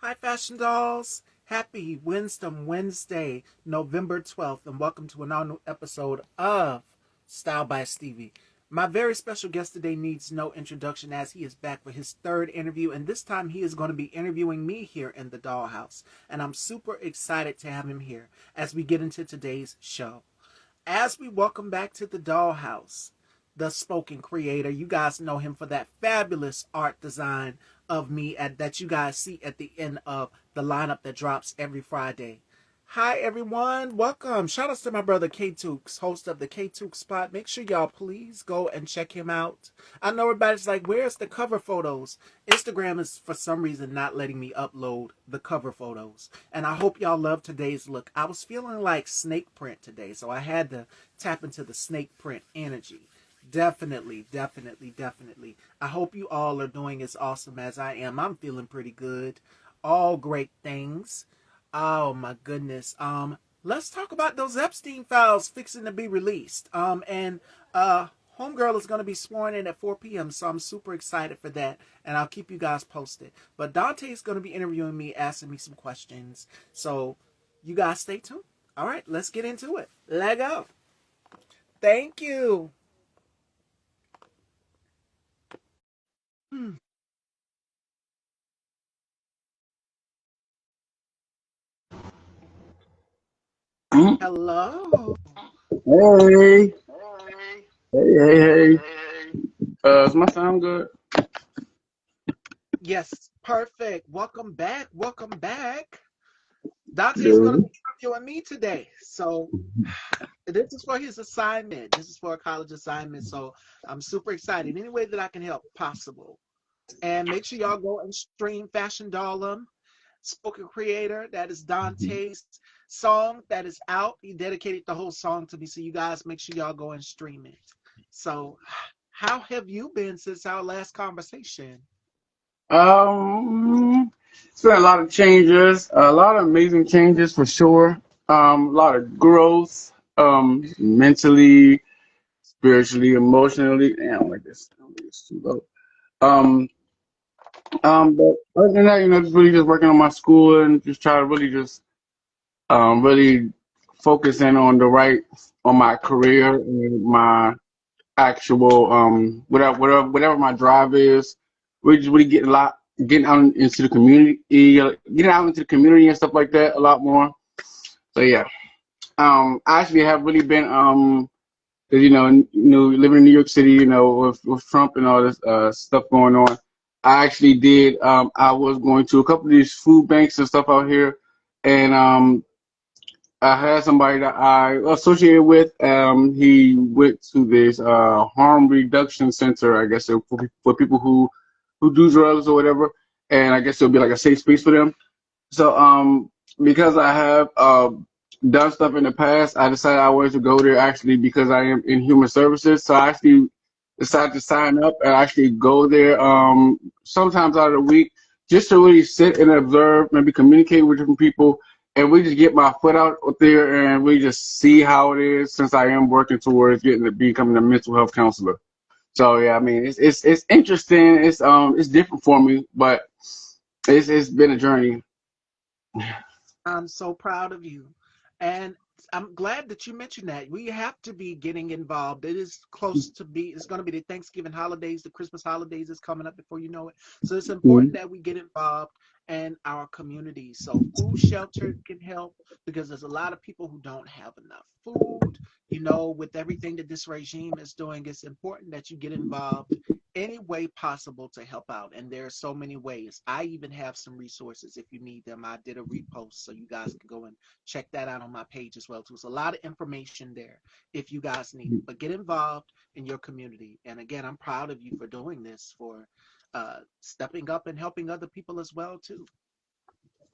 Hi, Fashion Dolls. Happy Wisdom Wednesday, November 12th, and welcome to an all new episode of Style by Stevie. My very special guest today needs no introduction as he is back for his third interview, and this time he is going to be interviewing me here in the Dollhouse. And I'm super excited to have him here as we get into today's show. As we welcome back to the Dollhouse, the spoken creator. You guys know him for that fabulous art design of me that you guys see at the end of the lineup that drops every Friday. Hi everyone, welcome. Shout outs to my brother K Tukes, host of the K Tukes Spot. Make sure y'all please go and check him out. I know everybody's like, where's the cover photos? Instagram is for some reason not letting me upload the cover photos. And I hope y'all love today's look. I was feeling like snake print today, so I had to tap into the snake print energy. Definitely, definitely, definitely. I hope you all are doing as awesome as I am. I'm feeling pretty good. All great things. Oh my goodness. Let's talk about those Epstein files fixing to be released. And Homegirl is going to be sworn in at 4 p.m. So I'm super excited for that, and I'll keep you guys posted. But Dontae is going to be interviewing me, asking me some questions. So you guys stay tuned. All right, let's get into it. Let go. Thank you. Hmm. Mhm. Hello. Hey, hey. Does my sound good? Yes, perfect. Welcome back. Welcome back. Dante is going to Dude. be interviewing me today. So this is for his assignment. This is for a college assignment. So I'm super excited. Any way that I can help possible. And make sure y'all go and stream Fashion Dollum, spoken creator. That is Dante's song that is out. He dedicated the whole song to me. So you guys make sure y'all go and stream it. So how have you been since our last conversation? It's been a lot of changes, a lot of amazing changes for sure. A lot of growth, mentally, spiritually, emotionally. Damn, I don't like this. I don't think it's too low. Um, but other than that, just really just working on my school and just try to really just really focus in on on my career and my actual whatever my drive is. We just really getting out into the community, getting out into the community and stuff like that a lot more. So yeah, I actually have really been 'cause, living in New York City, with Trump and all this stuff going on. I actually did. I was going to a couple of these food banks and stuff out here, and I had somebody that I associated with. He went to this harm reduction center, I guess, for people who do drugs or whatever, and I guess it'll be like a safe space for them. So, because I have done stuff in the past, I decided I wanted to go there actually because I am in human services. So I actually decided to sign up and actually go there sometimes out of the week just to really sit and observe, maybe communicate with different people, and we just get my foot out there and we just see how it is since I am working towards getting to becoming a mental health counselor. So yeah, I mean it's interesting. It's different for me, but it's been a journey. I'm so proud of you. And I'm glad that you mentioned that. We have to be getting involved. It is close to be, it's going to be the Thanksgiving holidays, the Christmas holidays is coming up before you know it. So it's important Mhm. that we get involved in our communities. So food shelter can help because there's a lot of people who don't have enough food. With everything that this regime is doing, it's important that you get involved any way possible to help out. And there are so many ways. I even have some resources if you need them. I did a repost so you guys can go and check that out on my page as well too. It's a lot of information there if you guys need it. But get involved in your community. And again, I'm proud of you for doing this, for stepping up and helping other people as well too.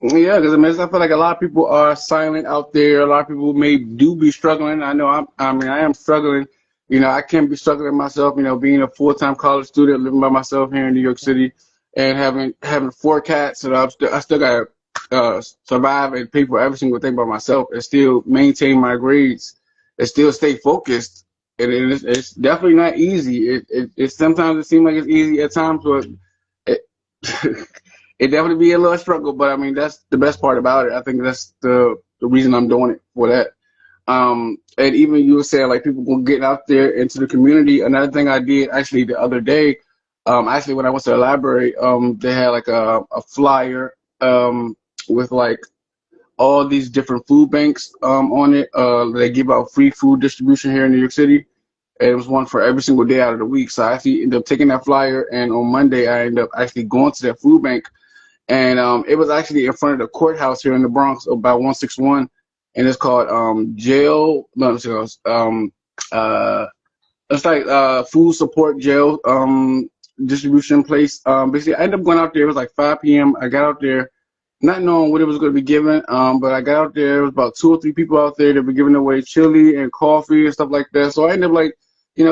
Yeah, because I feel like a lot of people are silent out there. A lot of people may do be struggling. I know I mean, I am struggling. I can be struggling myself. Being a full-time college student, living by myself here in New York City, and having four cats, and I still got to survive and pay for every single thing by myself, and still maintain my grades, and still stay focused. And it's definitely not easy. It sometimes it seems like it's easy at times, but it, it definitely be a little struggle, but I mean that's the best part about it. I think that's the reason I'm doing it for that. And even you were saying like people going getting out there into the community. Another thing I did actually the other day, actually when I went to the library, they had like a flyer with like all these different food banks on it. They give out free food distribution here in New York City. And it was one for every single day out of the week. So I actually ended up taking that flyer, and on Monday I ended up actually going to that food bank, and it was actually in front of the courthouse here in the Bronx, about 161, and it's called jail. No, uh, it's like food support jail distribution place. Basically, I ended up going out there. It was like 5 p.m. I got out there, not knowing what it was going to be given. But I got out there. There was about 2 or 3 people out there that were giving away chili and coffee and stuff like that. So I ended up like,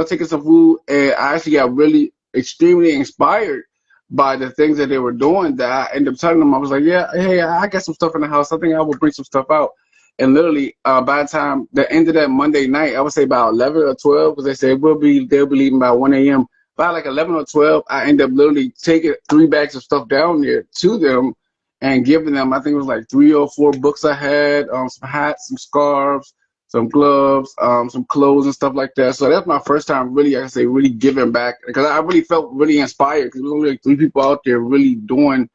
taking some food, and I actually got really extremely inspired by the things that they were doing. That I ended up telling them, I was like, yeah, hey, I got some stuff in the house. I think I will bring some stuff out. And literally, by the time the end of that Monday night, I would say about 11 or 12, because they said they'll be leaving by 1 a.m. By like 11 or 12, I end up literally taking 3 bags of stuff down there to them and giving them, I think it was like 3 or 4 books I had, some hats, some scarves, some gloves, some clothes and stuff like that. So that's my first time really, I can say, really giving back, because I really felt really inspired, because there was only like 3 people out there really doing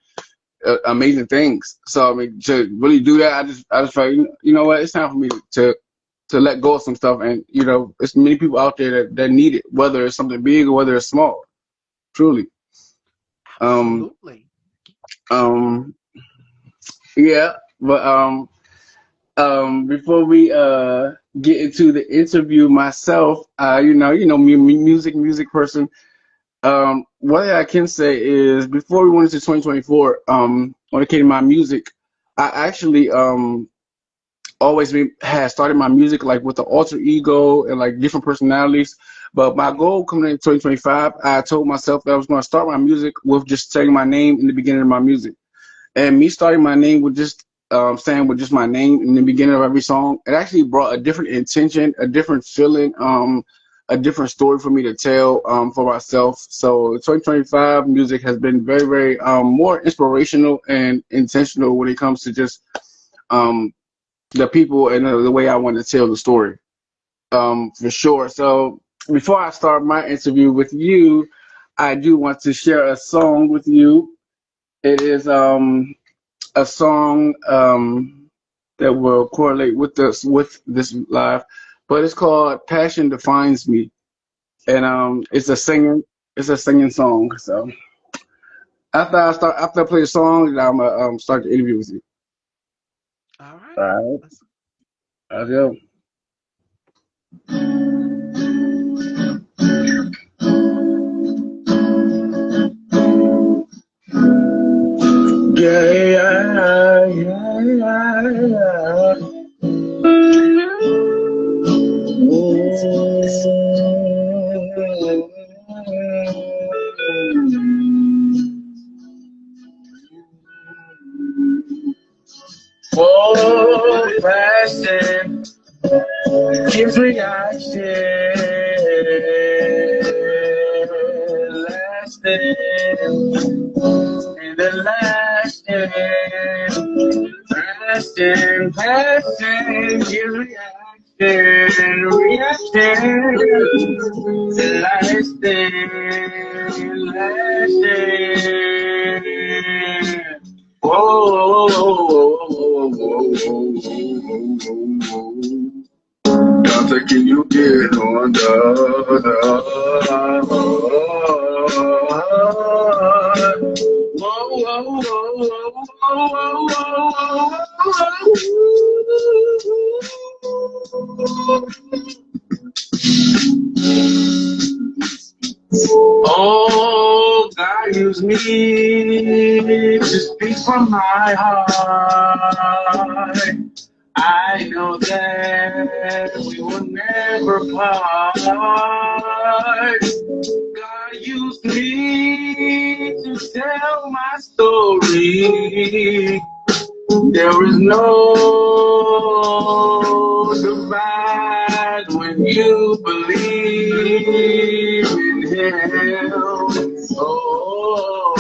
amazing things. So I mean, to really do that, I just felt, you know what, it's time for me to let go of some stuff, and there's many people out there that need it, whether it's something big or whether it's small. Truly. Um, Absolutely. um, yeah, but before we get into the interview myself, me, music person. What I can say is before we went into 2024, when it came to my music, I actually always had started my music like with the alter ego and like different personalities. But my goal coming in 2025, I told myself that I was going to start my music with just saying my name in the beginning of my music. And me starting my name with just saying with just my name in the beginning of every song, it actually brought a different intention, a different feeling, a different story for me to tell for myself. So 2025 music has been very, very more inspirational and intentional when it comes to just um, the people and the way I want to tell the story, for sure. So before I start my interview with you, I do want to share a song with you. It is a song that will correlate with this live, but it's called "Passion Defines Me," and it's a singing song. So after I play the song, I'm gonna start the interview with you. All All right. right, Let's. let's go. Yeah, yeah, yeah, yeah, oh, passion gives reaction, lasting, and the lasting, passion gives reaction, lasting. Whoa, whoa, whoa, whoa, whoa, whoa, whoa. Dontae, can you get on whoa, whoa, whoa, whoa, whoa, oh, God, use me to speak from my heart. I know that we will never part. God used me to tell my story. There is no divide when you believe in Him. Oh,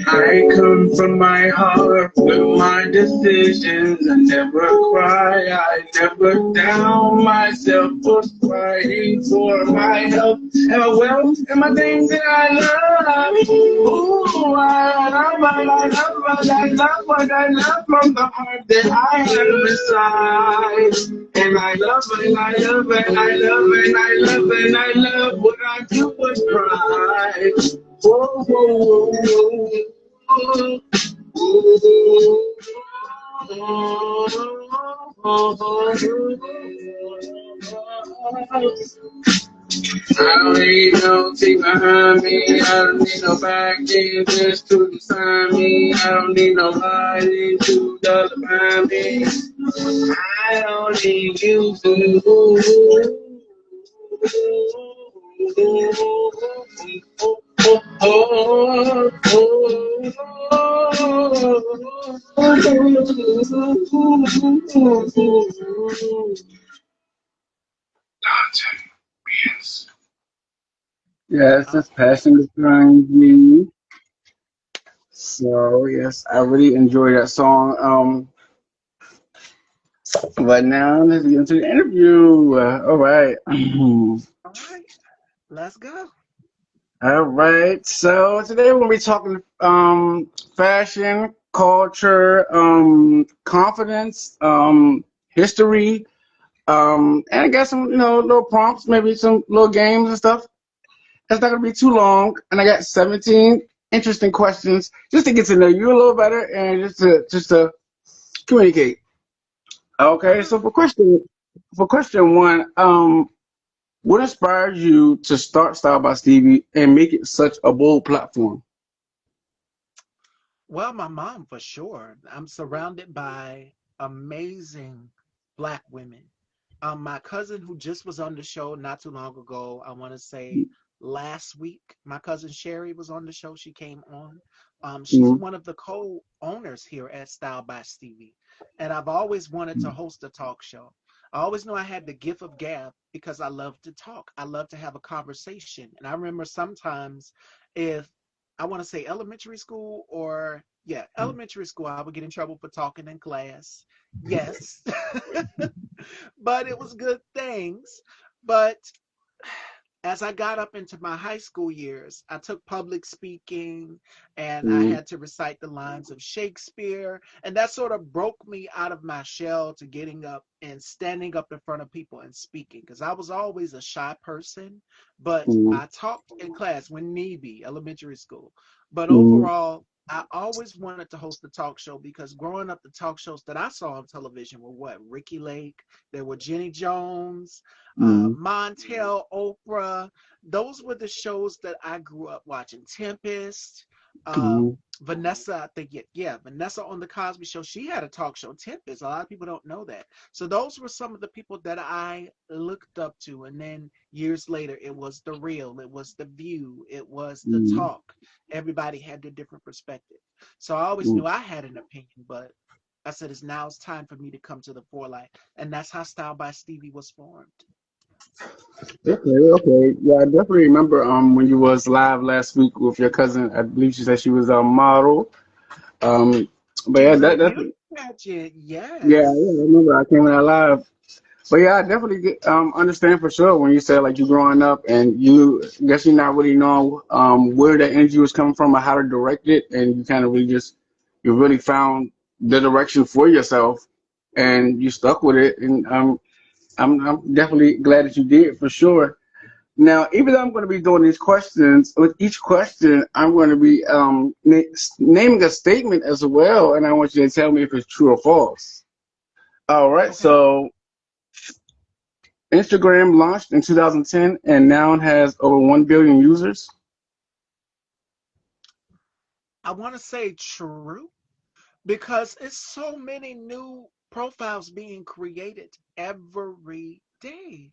I come from my heart with my decisions. I never cry, I never down myself for fighting for my health and my wealth and my things that I love. Ooh, I love what I love what I love what I love from the heart that I have inside. And I love and I love and I love and I love and I love what I do with pride. Whoa, whoa, whoa, whoa. I don't need no team behind me. I don't need no back end just to design me. I don't need nobody to behind me. I don't need you to. Yes, it's passion behind me. So yes, I really enjoy that song. But now let's get into the interview. All right. All right, let's go. All right. So today we're gonna be talking fashion, culture, confidence, history, and I got some little prompts, maybe some little games and stuff. It's not gonna be too long, and I got 17 interesting questions just to get to know you a little better and just to communicate. Okay. Okay. So for question one, what inspired you to start Style by Stevie and make it such a bold platform? Well, my mom for sure. I'm surrounded by amazing black women. My cousin who just was on the show not too long ago, I want to say last week, my cousin Sherry was on the show. She came on. She's Mm-hmm. one of the co-owners here at Style by Stevie. And I've always wanted to host a talk show. I always knew I had the gift of gab because I love to talk. I love to have a conversation. And I remember sometimes if I want to say elementary school or yeah, elementary school, I would get in trouble for talking in class. Yes. But it was good things. But as I got up into my high school years, I took public speaking and I Mm-hmm. had to recite the lines of Shakespeare. And that sort of broke me out of my shell to getting up and standing up in front of people and speaking because I was always a shy person, but Mm-hmm. I talked in class when need be, elementary school. But Mm-hmm. overall, I always wanted to host a talk show because growing up, the talk shows that I saw on television were what? Ricky Lake, there were Jenny Jones, Montel, Oprah. Those were the shows that I grew up watching. Tempest, Mm-hmm. Vanessa, I think, yeah, Vanessa on the Cosby Show. She had a talk show, Tempest. A lot of people don't know that. So those were some of the people that I looked up to. And then years later, it was The Real, it was The View, it was The Mm-hmm. Talk. Everybody had their different perspective. So I always Mm-hmm. knew I had an opinion, but I said it's time for me to come to the forelight. And that's how Style by Stevie was formed. Okay, okay. Yeah, I definitely remember when you was live last week with your cousin. I believe she said she was a model. Um, but She yeah, was in a that beauty definitely. pageant. Yeah, yeah, Yes. I remember I came out live. But yeah, I definitely understand for sure when you said like you growing up and you guess you not really know where the energy was coming from or how to direct it, and you kind of really just you really found the direction for yourself, and you stuck with it. And I'm definitely glad that you did for sure. Now, even though I'm going to be doing these questions, with each question, I'm going to be naming a statement as well, and I want you to tell me if it's true or false. All right. Okay. So, Instagram launched in 2010 and now has over 1 billion users. I want to say true because it's so many new profiles being created every day.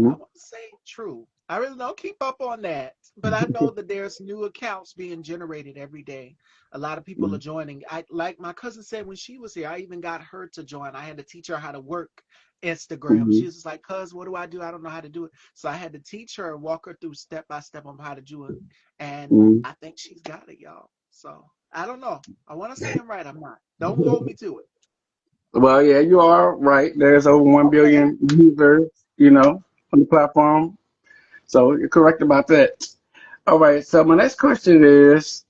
I Mm-hmm. want to say true. I really don't keep up on that, but I know that there's new accounts being generated every day. A lot of people are joining. I like my cousin said when she was here, I even got her to join. I had to teach her how to work Instagram. Mm-hmm. She was just like, "Cuz, what do I do? I don't know how to do it." So I had to teach her and walk her through step by step on how to do it. And I think she's got it, y'all. So I don't know. I want to say I'm right. I'm not. Don't hold me to it. Well, yeah, you are right. There's over 1 Okay. billion users, on the platform. So you're correct about that. All right. So my next question is,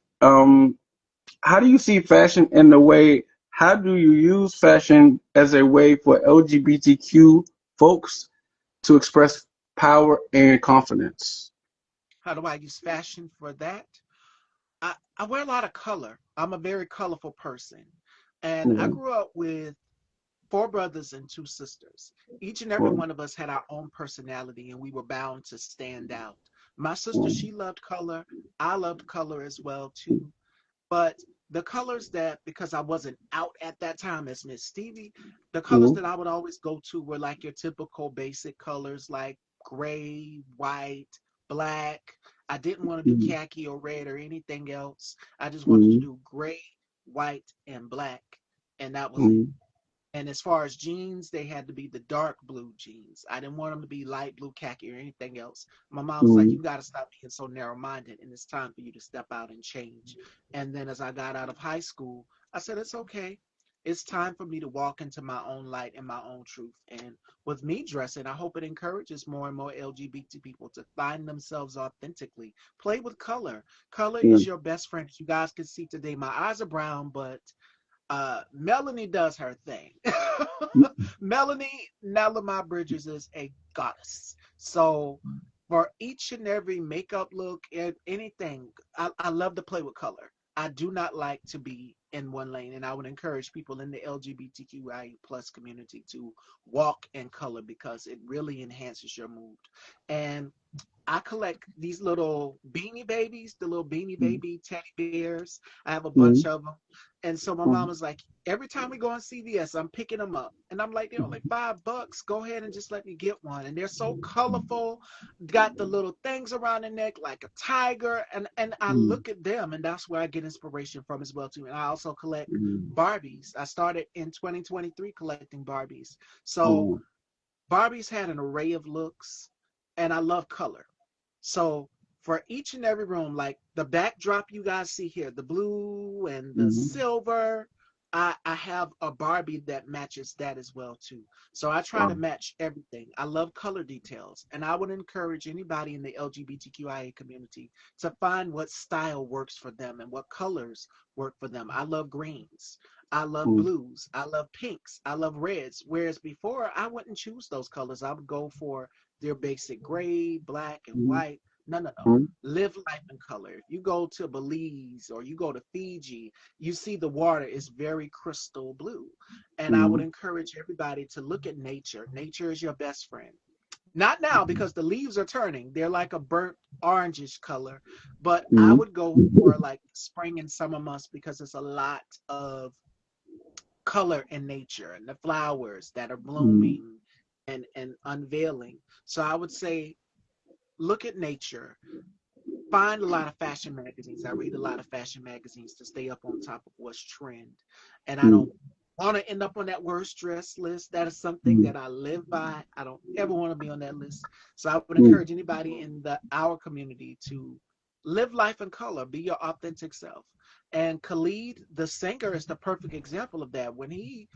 how do you see fashion in the way? How do you use fashion as a way for LGBTQ folks to express power and confidence? How do I use fashion for that? I wear a lot of color. I'm a very colorful person. And I Mm-hmm. grew up with four brothers and two sisters. Each and every one of us had our own personality and we were bound to stand out. My sister, she loved color. I loved color as well too. But the colors that, because I wasn't out at that time as Miss Stevie, the colors Mm-hmm. that I would always go to were like your typical basic colors like gray, white, black. I didn't want to do Mm-hmm. khaki or red or anything else. I just wanted to Mm-hmm. do gray, white, and black. And that was it. Mm-hmm. And as far as jeans, they had to be the dark blue jeans. I didn't want them to be light blue khaki or anything else. My mom was like, Mm-hmm. "You got to stop being so narrow minded, and it's time for you to step out and change." And then as I got out of high school, I said, "It's okay. It's time for me to walk into my own light and my own truth." And with me dressing, I hope it encourages more and more LGBT people to find themselves authentically. Play with color. Color Yeah. is your best friend. As you guys can see today, my eyes are brown, but Melanie does her thing. Melanie Nalamai Bridges is a goddess. So for each and every makeup look and anything, I love to play with color. I do not like to be in one lane, and I would encourage people in the LGBTQIA plus community to walk in color because it really enhances your mood. And I collect these little beanie babies, the little beanie baby teddy bears. I have a bunch Mm-hmm. of them. And so my mom was like, every time we go on CVS, I'm picking them up. And I'm like, they're like $5. Go ahead and just let me get one. And they're so colorful, got the little things around the neck like a tiger. And I look at them, and that's where I get inspiration from as well too. And I also collect Barbies. I started in 2023 collecting Barbies. So Mm-hmm. Barbies had an array of looks, and I love color. So for each and every room, like the backdrop you guys see here, the blue and the Mm-hmm. silver, I have a Barbie that matches that as well too. So I try to Wow. match everything. I love color details, and I would encourage anybody in the LGBTQIA community to find what style works for them and what colors work for them. I love greens. I love blues. I love pinks. I love reds. Whereas before, I wouldn't choose those colors. I would go for their basic gray, black, and Mm-hmm. white. No, no, no. Mm-hmm. Live life in color. If you go to Belize or you go to Fiji, you see the water is very crystal blue. And I would Mm-hmm. encourage everybody to look at nature. Nature is your best friend. Not now because the leaves are turning. They're like a burnt orangish color. But I Mm-hmm. would go for like spring and summer months because it's a lot of color in nature and the flowers that are blooming and unveiling. So I would say look at nature, find a lot of fashion magazines. I read a lot of fashion magazines to stay up on top of what's trend. And I don't want to end up on that worst dress list. That is something Mm-hmm. that I live by. I don't ever want to be on that list. So I would Mm-hmm. encourage anybody in the our community to live life in color, be your authentic self. And Khalid, the singer, is the perfect example of that. When he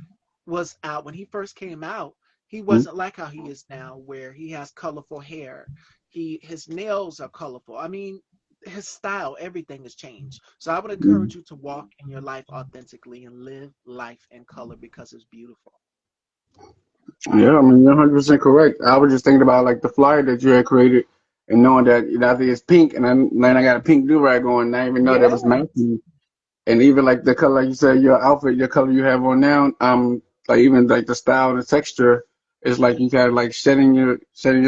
first came out, he wasn't like how he is now, where he has colorful hair. His nails are colorful. I mean, his style, everything has changed. So I would Mm-hmm. encourage you to walk in your life authentically and live life in color because it's beautiful. Yeah, I mean, you're 100% correct. I was just thinking about like the flyer that you had created. and knowing that I think it's pink, and then I got a pink do rag on, and I didn't even know that was Yeah. matching. And even like the color, like you said, your outfit, your color you have on now, like even like the style and the texture is like you kind of like shedding your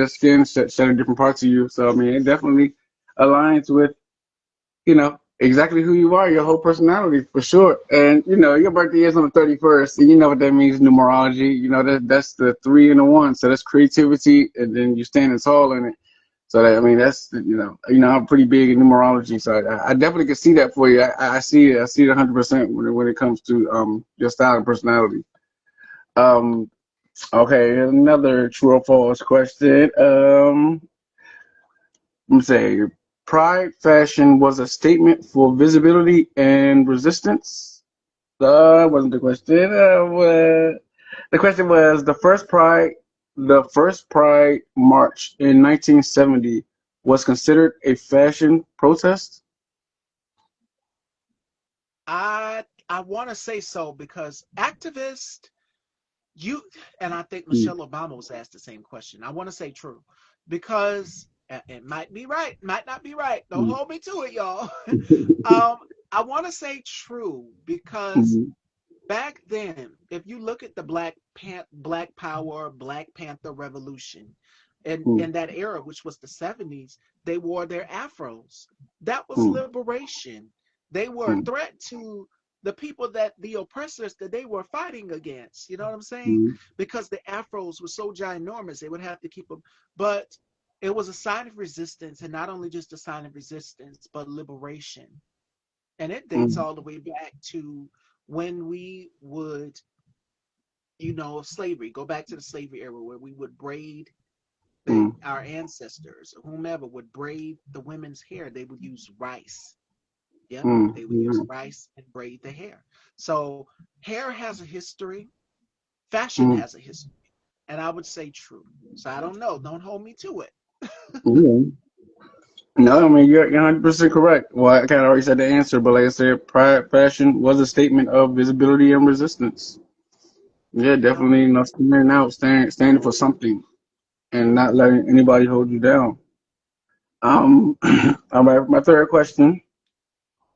skin, shedding different parts of you. So I mean, it definitely aligns with exactly who you are, your whole personality for sure. And your birthday is on the 31st, and you know what that means, numerology. That's the three and the one. So that's creativity, and then you standing tall in it. So that, I mean, that's I'm pretty big in numerology, so I definitely can see that for you. I see it. I see it 100% when it comes to your style and personality. Um, okay, another true or false question. Let me say, pride fashion was a statement for visibility and resistance. Wasn't the question. The question was the first Pride March in 1970 was considered a fashion protest. I want to say so because activists, you and I think Mm, Michelle Obama was asked the same question. I want to say true because it might be right, might not be right. Don't mm, hold me to it, y'all. um, I want to say true because mm, back then, if you look at the Black Power, Black Panther Revolution, and mm, in that era, which was the 70s, they wore their afros. That was mm, liberation. They were a mm, threat to the people that the oppressors that they were fighting against. You know what I'm saying? mm, Because the afros were so ginormous, they would have to keep them. But it was a sign of resistance, and not only just a sign of resistance, but liberation. And it dates mm, all the way back to when we would, slavery, go back to the slavery era where we would braid mm, our ancestors, or whomever would braid the women's hair. They would use rice. Yep, mm, they would use mm, rice and braid the hair. So hair has a history, fashion mm, has a history, and I would say true. So I don't know. Don't hold me to it. mm. No, I mean you're 100% correct. Well, I kind of already said the answer, but like I said, pride fashion was a statement of visibility and resistance. Yeah, Yep. definitely, standing out, standing for something, and not letting anybody hold you down. All right, my third question: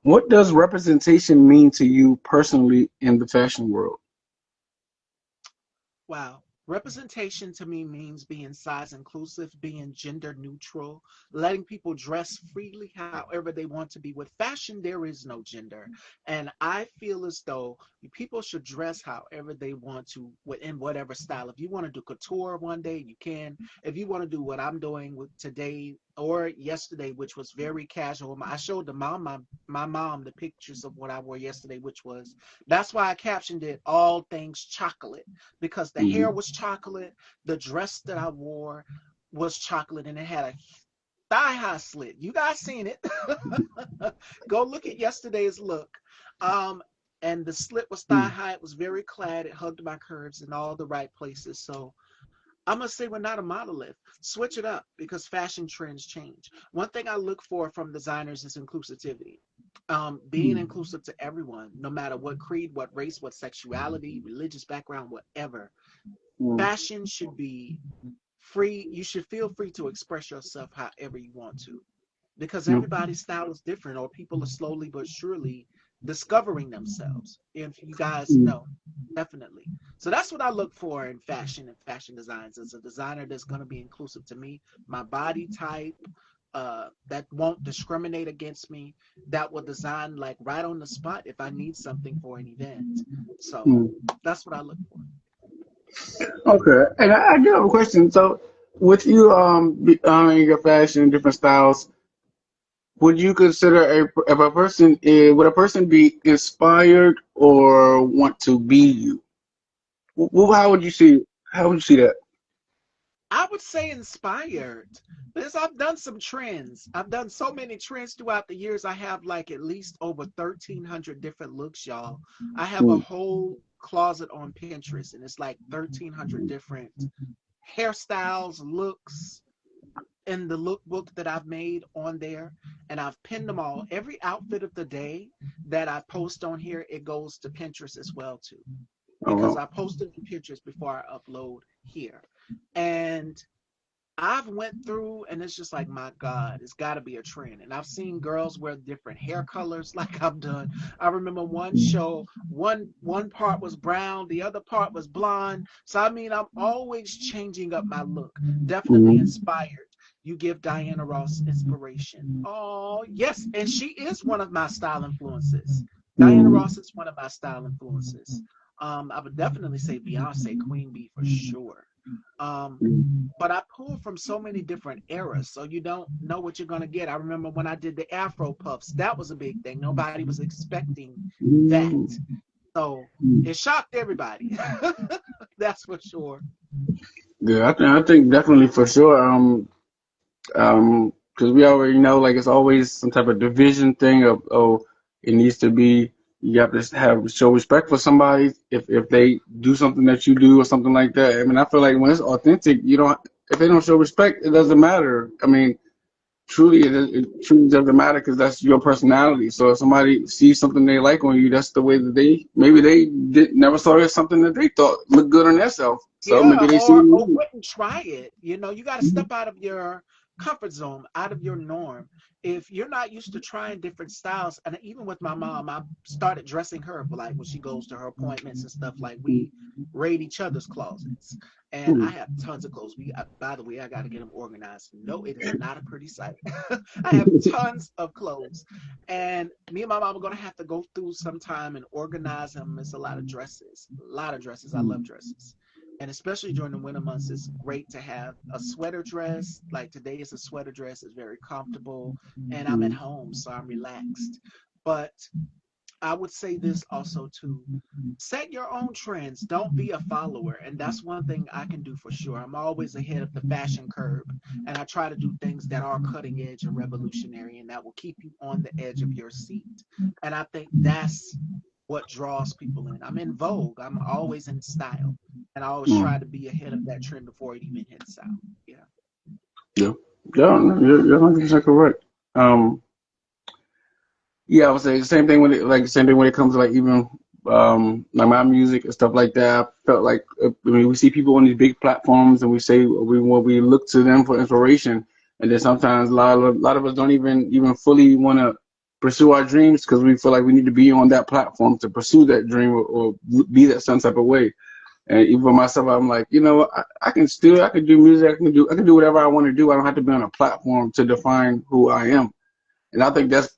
what does representation mean to you personally in the fashion world? Wow. Representation to me means being size inclusive, being gender neutral, letting people dress freely however they want to be. With fashion, there is no gender. And I feel as though people should dress however they want to in whatever style. If you want to do couture one day, you can. If you want to do what I'm doing with today or yesterday, which was very casual, I showed my mom the pictures of what I wore yesterday, which was that's why I captioned it all things chocolate because the hair Mm-hmm. was chocolate, the dress that I wore was chocolate, and it had a thigh high slit. You guys seen it? Go look at yesterday's look. Um, and the slit was thigh high. It was very clad. It hugged my curves in all the right places. So I'm gonna say we're not a monolith. Switch it up because fashion trends change. One thing I look for from designers is inclusivity. Being inclusive to everyone, no matter what creed, what race, what sexuality, religious background, whatever. Mm-hmm. Fashion should be free. You should feel free to express yourself however you want to because everybody's style is different, or people are slowly but surely discovering themselves. If you guys know, definitely. So that's what I look for in fashion and fashion designs as a designer that's going to be inclusive to me, my body type, that won't discriminate against me, that will design like right on the spot if I need something for an event. So Mm-hmm. that's what I look for. Okay, and I do have a question. So, with you in your fashion, different styles, would you consider if a person would a person be inspired or want to be you? How would you see that? I would say inspired because I've done some trends. I've done so many trends throughout the years. I have like at least over 1,300 different looks, y'all. I have a Mm, whole closet on Pinterest and it's like 1,300 different hairstyles, looks in the lookbook that I've made on there. And I've pinned them all. Every outfit of the day that I post on here, it goes to Pinterest as well too oh because well. I posted on Pinterest before I upload here. And I've went through and it's just like, my God, it's got to be a trend. And I've seen girls wear different hair colors like I've done. I remember one show, one part was brown, the other part was blonde. So I mean, I'm always changing up my look. Definitely Mm-hmm. inspired. You give Diana Ross inspiration. Oh, yes, and she is one of my style influences. Diana Mm-hmm. Ross is one of my style influences. I would definitely say Beyonce, Queen Bee for sure. Um, but I pull from so many different eras, so you don't know what you're gonna get. I remember when I did the Afro puffs, that was a big thing. Nobody was expecting that, so it shocked everybody. That's for sure. Yeah, I think definitely for sure. Because we already know, like it's always some type of division thing of, oh, it needs to be, you have to have show respect for somebody if they do something that you do or something like that. I mean, I feel like when it's authentic, you don't, if they don't show respect, it doesn't matter. I mean, truly, it truly doesn't matter because that's your personality. So if somebody sees something they like on you, that's the way that maybe they never saw it as something that they thought looked good on themselves. So maybe Yeah, they see or it. wouldn't try it. You got to step out of your comfort zone, out of your norm. If you're not used to trying different styles, and even with my mom, I started dressing her for like when she goes to her appointments and stuff. Like we raid each other's closets, and I have tons of clothes. By the way, I got to get them organized. No, it is not a pretty sight. I have tons of clothes, and me and my mom are gonna have to go through some time and organize them. It's a lot of dresses, a lot of dresses. I love dresses, and especially during the winter months, it's great to have a sweater dress. Like today is a sweater dress. It's very comfortable, and I'm at home, so I'm relaxed. But I would say this also too: set your own trends. Don't be a follower, and that's one thing I can do for sure. I'm always ahead of the fashion curve, and I try to do things that are cutting edge and revolutionary, and that will keep you on the edge of your seat. And I think that's what draws people in. I'm in vogue. I'm always in style, and I always try Mm. to be ahead of that trend before it even hits out. Yeah. Yeah, yeah, no, you're 100% correct. Um, yeah, I would say the same thing when like the same thing when it comes to like even like my music and stuff like that. I felt like I mean we see people on these big platforms and we say we look to them for inspiration, and then sometimes a lot of us don't even fully want to pursue our dreams because we feel like we need to be on that platform to pursue that dream or be that some type of way. And even for myself, I'm like, I can do music, I can do whatever I want to do. I don't have to be on a platform to define who I am. And I think that's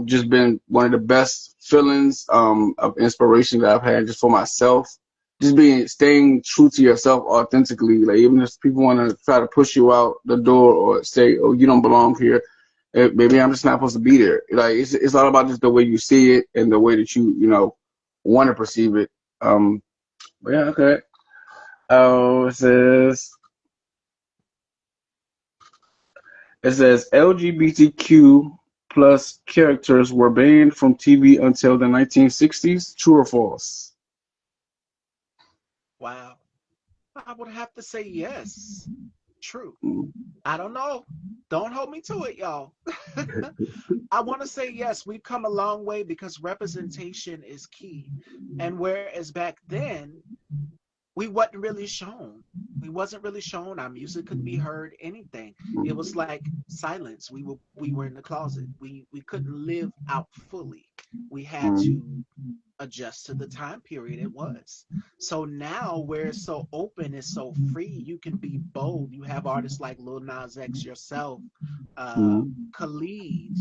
just been one of the best feelings of inspiration that I've had just for myself. Just staying true to yourself authentically. Like even if people want to try to push you out the door or say, "Oh, you don't belong here," maybe I'm just not supposed to be there. Like it's all about just the way you see it and the way that you want to perceive it. But yeah, okay. Oh, it says LGBTQ plus characters were banned from TV until the 1960s. True or false? Wow. I would have to say yes. True. Mm, I don't know. Don't hold me to it, y'all. I want to say yes, we've come a long way because representation is key. And whereas back then, we wasn't really shown. We wasn't really shown. Our music couldn't be heard. Anything. It was like silence. We were in the closet. We couldn't live out fully. We had mm, to adjust to the time period it was. So now where it's so open, it's so free, you can be bold. You have artists like Lil Nas X, yourself, uh, mm, Khalid,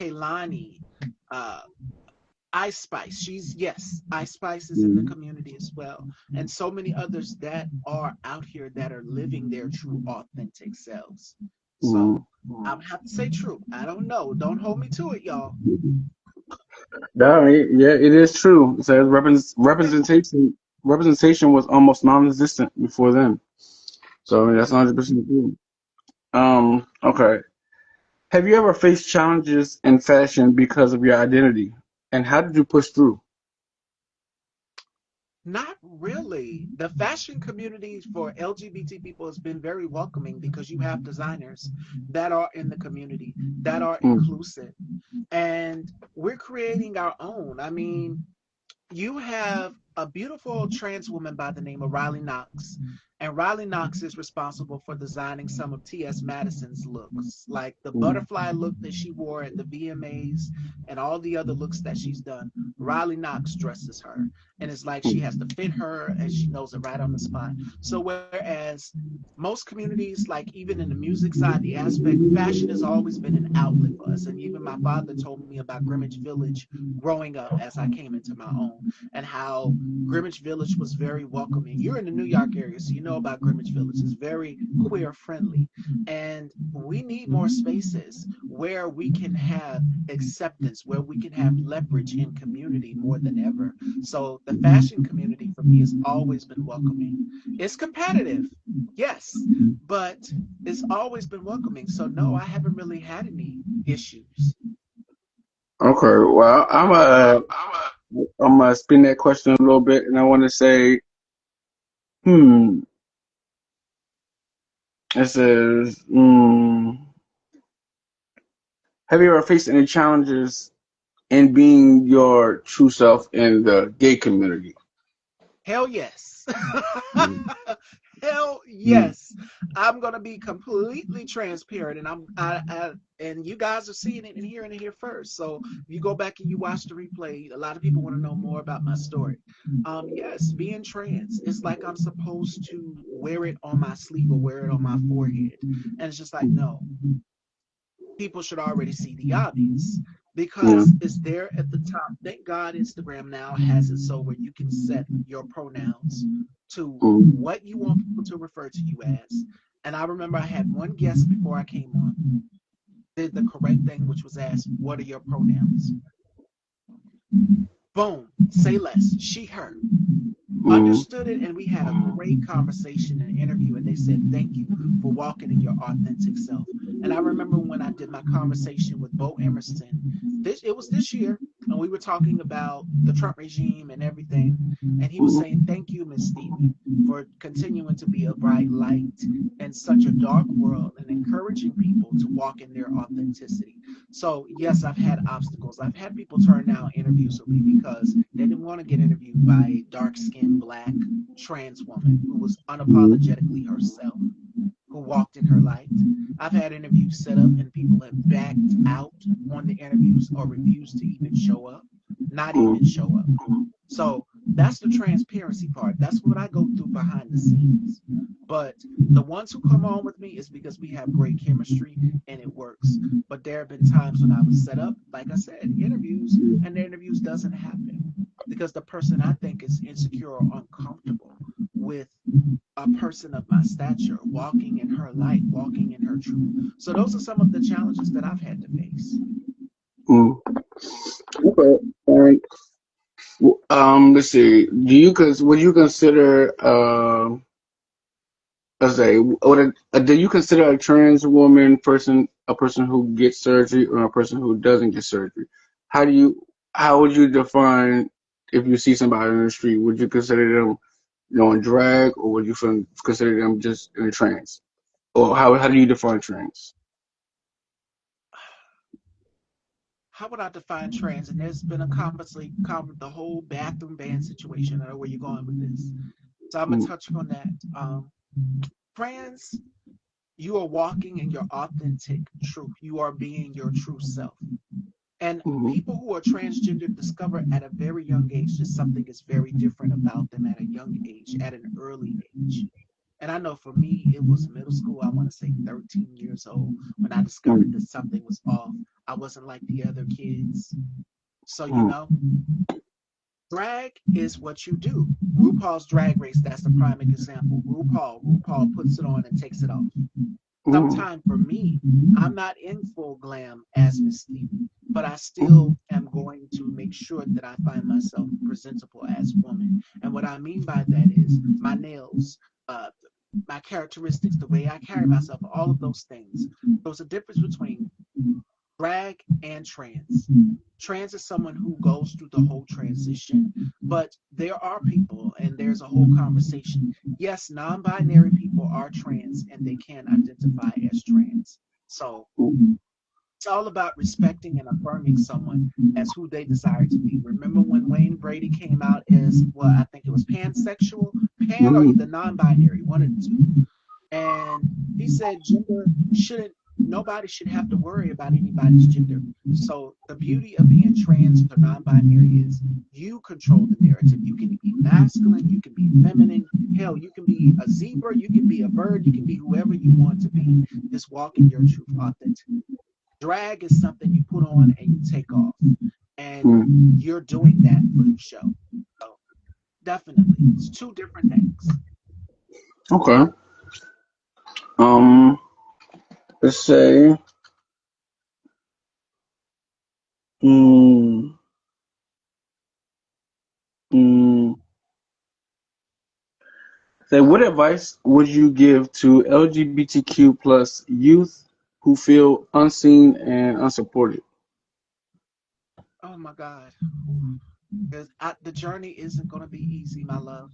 Kehlani, uh, Ice Spice. Yes, Ice Spice is in the mm, community as well. And so many others that are out here that are living their true authentic selves. So mm. I would have to say true. I don't know. Don't hold me to it, y'all. No, yeah, it is true. It says representation was almost non-existent before then. So I mean, that's Yeah. 100% true. Okay. Have you ever faced challenges in fashion because of your identity? And how did you push through? Not really. The fashion community for LGBT people has been very welcoming because you have designers that are in the community, that are Mm, inclusive, and we're creating our own. I mean, you have a beautiful trans woman by the name of Riley Knox, And Riley Knox is responsible for designing some of T.S. Madison's looks, like the butterfly look that she wore at the VMAs and all the other looks that she's done. Riley Knox dresses her, and it's like she has to fit her, and she knows it right on the spot. So whereas most communities, like even in the music side, the aspect, fashion has always been an outlet for us. And even my father told me about Greenwich Village growing up as I came into my own, and how Greenwich Village was very welcoming. You're in the New York area, so you know about Greenwich Village. It's very queer friendly. And we need more spaces where we can have acceptance, where we can have leverage in community more than ever. So the fashion community for me has always been welcoming. It's competitive, yes, but it's always been welcoming. So no, I haven't really had any issues. Okay, well, I'm gonna spin that question a little bit, and I want to say, hmm, it says, have you ever faced any challenges in being your true self in the gay community? Hell yes. Mm, Hell mm, yes. I'm gonna be completely transparent, and and you guys are seeing it and hearing it here first. So if you go back and you watch the replay, a lot of people want to know more about my story. Yes, being trans, it's like I'm supposed to wear it on my sleeve or wear it on my forehead, and it's just like no, people should already see the obvious yeah. because it's there at the top. Thank God Instagram now has it so where you can set your pronouns to Mm, what you want people to refer to you as. And I remember I had one guest before I came on, did the correct thing, which was ask, what are your pronouns? Boom, say less, she, her. mm, Understood it, and we had a great conversation and interview, and they said thank you for walking in your authentic self. And I remember when I did my conversation with Bo Emerson, it was this year, and we were talking about the Trump regime and everything, and he was saying mm, thank you, Miss Stevie, for continuing to be a bright light in such a dark world and encouraging people to walk in their authenticity. So yes, I've had obstacles. I've had people turn down interviews with me because they didn't want to get interviewed by a dark-skinned black trans woman who was mm, unapologetically herself, who walked in her light. I've had interviews set up and people have backed out on the interviews or refused to even show up, not even mm, show up. So that's the transparency part. That's what I go through behind the scenes. But the ones who come on with me is because we have great chemistry and it works. But there have been times when I was set up, like I said, interviews, and the interviews doesn't happen because the person I think is insecure or uncomfortable with a person of my stature walking in her light, walking in her truth. So those are some of the challenges that I've had to face. mm. Okay. Let's see. Would you consider let's say do you consider a trans woman person a person who gets surgery or a person who doesn't get surgery? How do you how would you define if you see somebody on the street? Would you consider them in drag or would you consider them just in a trans? Or how do you define trans? How would I define trans? And there's been a conversation, the whole bathroom ban situation. I know where you're going with this. So I'm going to Mm, touch on that. Trans, you are walking in your authentic truth. You are being your true self. And mhm, people who are transgender discover at a very young age that something is very different about them at a young age, at an early age. And I know for me, it was middle school, I want to say 13 years old, when I discovered that mm, something was off. I wasn't like the other kids. So, mm, drag is what you do. RuPaul's Drag Race, that's the prime example. RuPaul puts it on and takes it off. mm, Sometime for me, I'm not in full glam as Miss Stevie, but I still mm, am going to make sure that I find myself presentable as woman. And what I mean by that is my nails, uh, my characteristics, the way I carry myself, all of those things. There's a difference between drag and trans. Trans is someone who goes through the whole transition, but there are people, and there's a whole conversation. Yes, non binary people are trans and they can identify as trans. So mm, it's all about respecting and affirming someone as who they desire to be. Remember when Wayne Brady came out as, well, I think it was pansexual? pan or either non-binary, one of the two. And he said gender shouldn't, nobody should have to worry about anybody's gender. So the beauty of being trans or non-binary is you control the narrative. You can be masculine, you can be feminine, hell, you can be a zebra, you can be a bird, you can be whoever you want to be. Just walk in your truth authentically. Drag is something you put on and you take off, and you're doing that for the show. So definitely it's two different things. Okay. Um, let's say, mm, mm, say, what advice would you give to LGBTQ plus youth who feel unseen and unsupported? Oh my God. Because the journey isn't going to be easy, my love.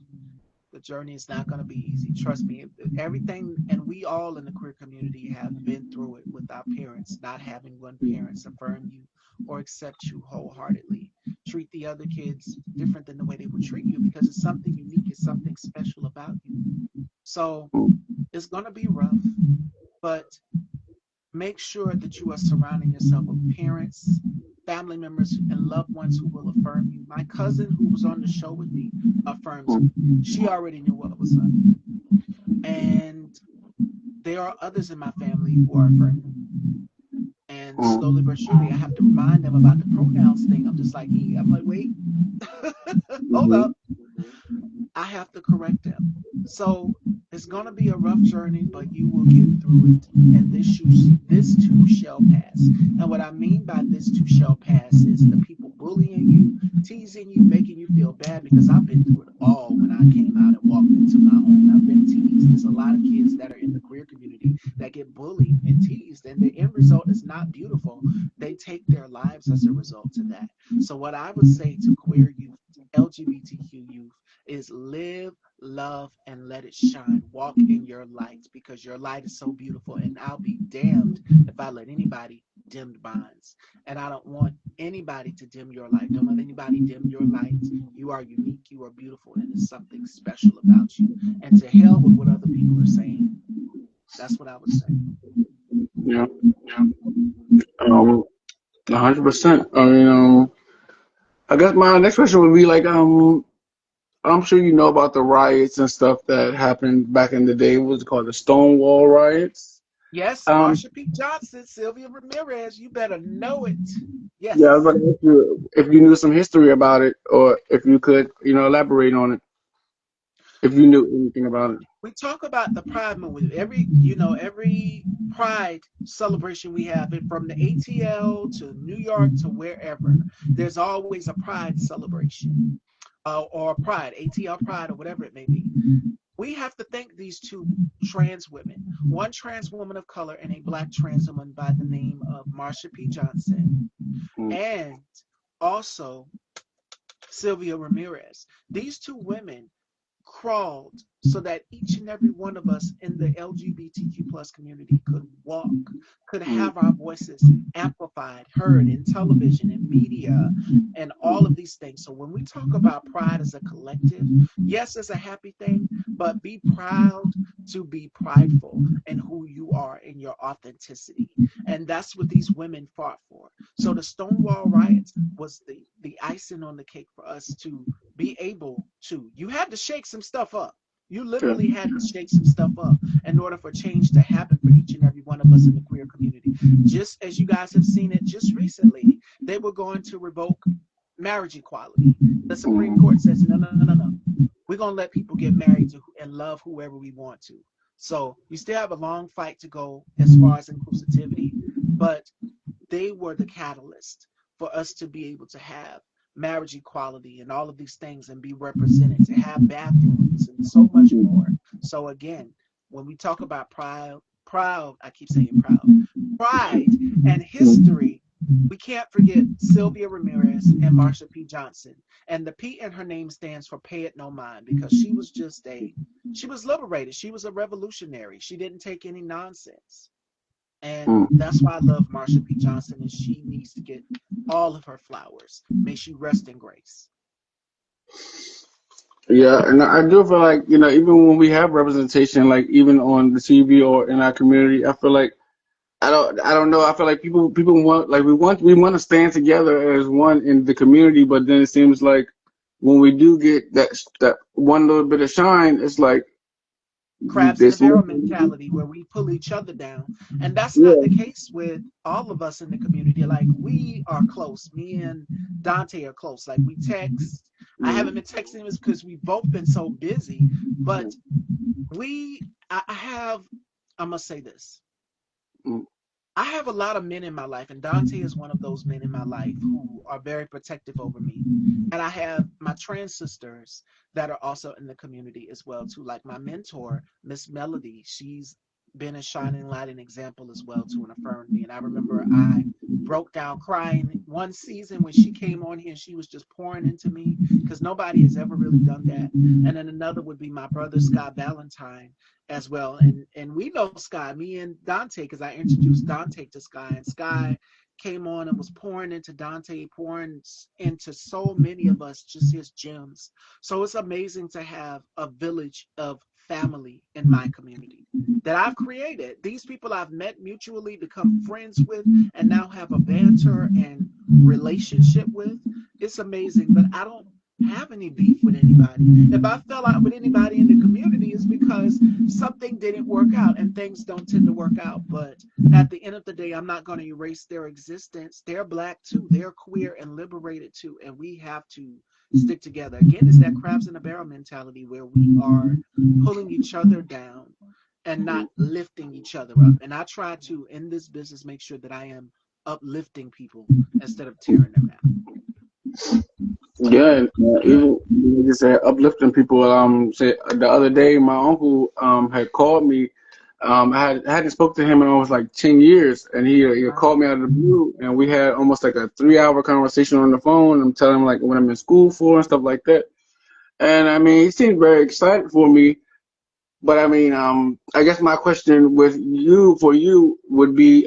The journey is not going to be easy. Trust me. Everything, and we all in the queer community have been through it with our parents not having one parents affirm you or accept you wholeheartedly. Treat the other kids different than the way they would treat you because it's something unique, it's something special about you. So it's going to be rough, but make sure that you are surrounding yourself with parents, family members, and loved ones who will affirm you. My cousin, who was on the show with me, affirms me. She already knew what was up. And there are others in my family who are affirming me. And slowly but surely, I have to remind them about the pronouns thing. I'm just like, I'm like, wait, hold up. I have to correct them. So it's gonna be a rough journey, but you will get through it. And this too shall pass. And what I mean by this too shall pass is the people bullying you, teasing you, making you feel bad, because I've been through it all when I came out and walked into my own. I've been teased. There's a lot of kids that are in the queer community that get bullied and teased, and the end result is not beautiful. They take their lives as a result of that. So what I would say to queer youth, LGBTQ youth, is live, love, and let it shine. Walk in your light because your light is so beautiful. And I'll be damned if I let anybody dim mine. And I don't want anybody to dim your light. Don't let anybody dim your light. You are unique, you are beautiful, and there's something special about you. And to hell with what other people are saying. That's what I would say. Yeah. Um, 100%. I mean, I guess my next question would be like, I'm sure you know about the riots and stuff that happened back in the day. What was it called? The Stonewall riots. Yes, Um, Marsha P. Johnson, Sylvia Ramirez, you better know it. yeah, I was Yes. about to ask you if you knew some history about it, or if you could, elaborate on it, if you knew anything about it. We talk about the Pride movement. Every Pride celebration we have, it from the ATL to New York to wherever, there's always a Pride celebration, or Pride, ATL Pride, or whatever it may be. We have to thank these two trans women, one trans woman of color and a black trans woman by the name of Marsha P. Johnson, Mm, and also Sylvia Ramirez. These two women crawled so that each and every one of us in the LGBTQ plus community could walk, could mm, have our voices amplified, heard in television and media and all of these things. So when we talk about pride as a collective, yes, it's a happy thing, but be proud to be prideful in who you are in your authenticity. And that's what these women fought for. So the Stonewall riots was the icing on the cake for us to be able to. You had to shake some stuff up. You yeah. literally had to shake some stuff up in order for change to happen for each and every one of us in the queer community. Just as you guys have seen it just recently, they were going to revoke marriage equality. The Supreme Court says, no, no, no, no, no. We're going to let people get married to and love whoever we want to. So we still have a long fight to go as far as inclusivity, but they were the catalyst for us to be able to have marriage equality and all of these things and be represented, to have bathrooms and so much more. So again, when we talk about I keep saying pride and history, we can't forget Sylvia Ramirez and Marsha P. Johnson. And the P in her name stands for Pay It No Mind, because she was liberated. She was a revolutionary. She didn't take any nonsense. And Mm. that's why I love Marsha P. Johnson, and she needs to get all of her flowers. May she rest in grace. Yeah, and I do feel like, even when we have representation, like even on the TV or in our community, I feel like I don't know. I feel like people want, like, we want to stand together as one in the community, but then it seems like when we do get that one little bit of shine, it's like Crabs in the this. barrel mentality where we pull each other down. And that's not the Yeah. case with all of us in the community. Like we are close. Me and Dontae are close. Like we text. I haven't been texting him because we've both been so busy. But I have, I must say this. I have a lot of men in my life, and Dontae is one of those men in my life who are very protective over me. And I have my trans sisters that are also in the community as well too. Like my mentor, Miss Melody, she's been a shining light and example as well too, and affirmed me. And I remember I broke down crying one season when she came on here and she was just pouring into me because nobody has ever really done that. And then another would be my brother Scott Valentine as well. And we know Sky, me and Dontae, because I introduced Dontae to Sky, and Sky came on and was pouring into Dontae, pouring into so many of us, just his gems. So it's amazing to have a village of family in my community that I've created. These people I've met mutually, become friends with, and now have a banter and relationship with. It's amazing, but I don't have any beef with anybody. If I fell out with anybody in the community, it's because something didn't work out, and things don't tend to work out. But at the end of the day, I'm not going to erase their existence. They're black too, they're queer and liberated too, and we have to stick together. Again, it's that crabs in a barrel mentality where we are pulling each other down and not lifting each other up. And I try to, in this business, make sure that I am uplifting people instead of tearing them down. Yeah, and, even like you said, uplifting people. Say the other day, my uncle had called me. I hadn't spoke to him in almost like 10 years, and he Wow. called me out of the blue, and we had almost like a 3 hour conversation on the phone. I'm telling him like what I'm in school for and stuff like that. And I mean, he seemed very excited for me. But I mean, I guess my question for you would be,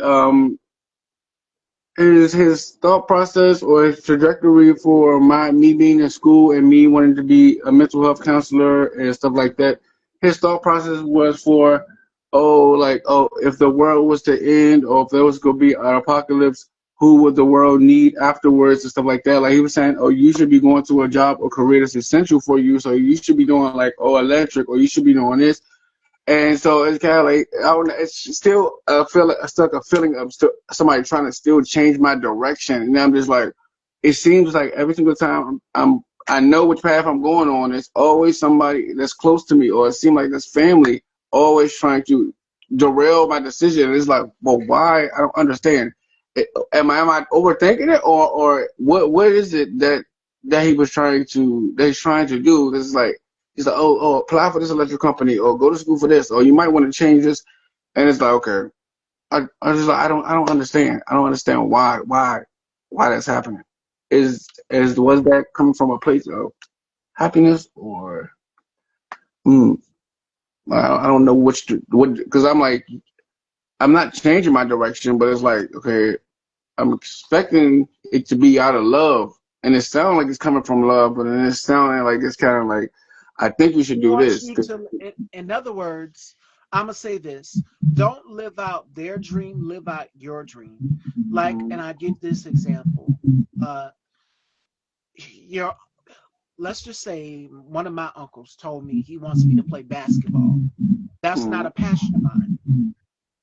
is his thought process or his trajectory for me being in school and me wanting to be a mental health counselor and stuff like that, his thought process was for, if the world was to end or if there was going to be an apocalypse, who would the world need afterwards and stuff like that. Like he was saying, oh, you should be going to a job or career that's essential for you, so you should be doing like, oh, electric, or you should be doing this. And so it's kind of like, I don't know, it's still a feeling of still somebody trying to still change my direction. And I'm just like, it seems like every single time I know which path I'm going on, it's always somebody that's close to me, or it seems like this family always trying to derail my decision. And it's like, well, why? I don't understand. Am I overthinking it, or what is it that he's trying to do? This is like, he's like, apply for this electric company, or go to school for this, or you might want to change this. And it's like, okay, I just like, I don't understand. I don't understand why that's happening. Was that coming from a place of happiness, or mm, I don't know what, because I'm like, I'm not changing my direction, but it's like, okay, I'm expecting it to be out of love, and it sounds like it's coming from love, but then it's sounding like it's kind of like, I think we should He do wants this. you to, in other words, I'm going to say this: don't live out their dream, live out your dream. Like, and I give this example. Uh, your, let's just say one of my uncles told me he wants me to play basketball. That's not Mm, a passion of mine.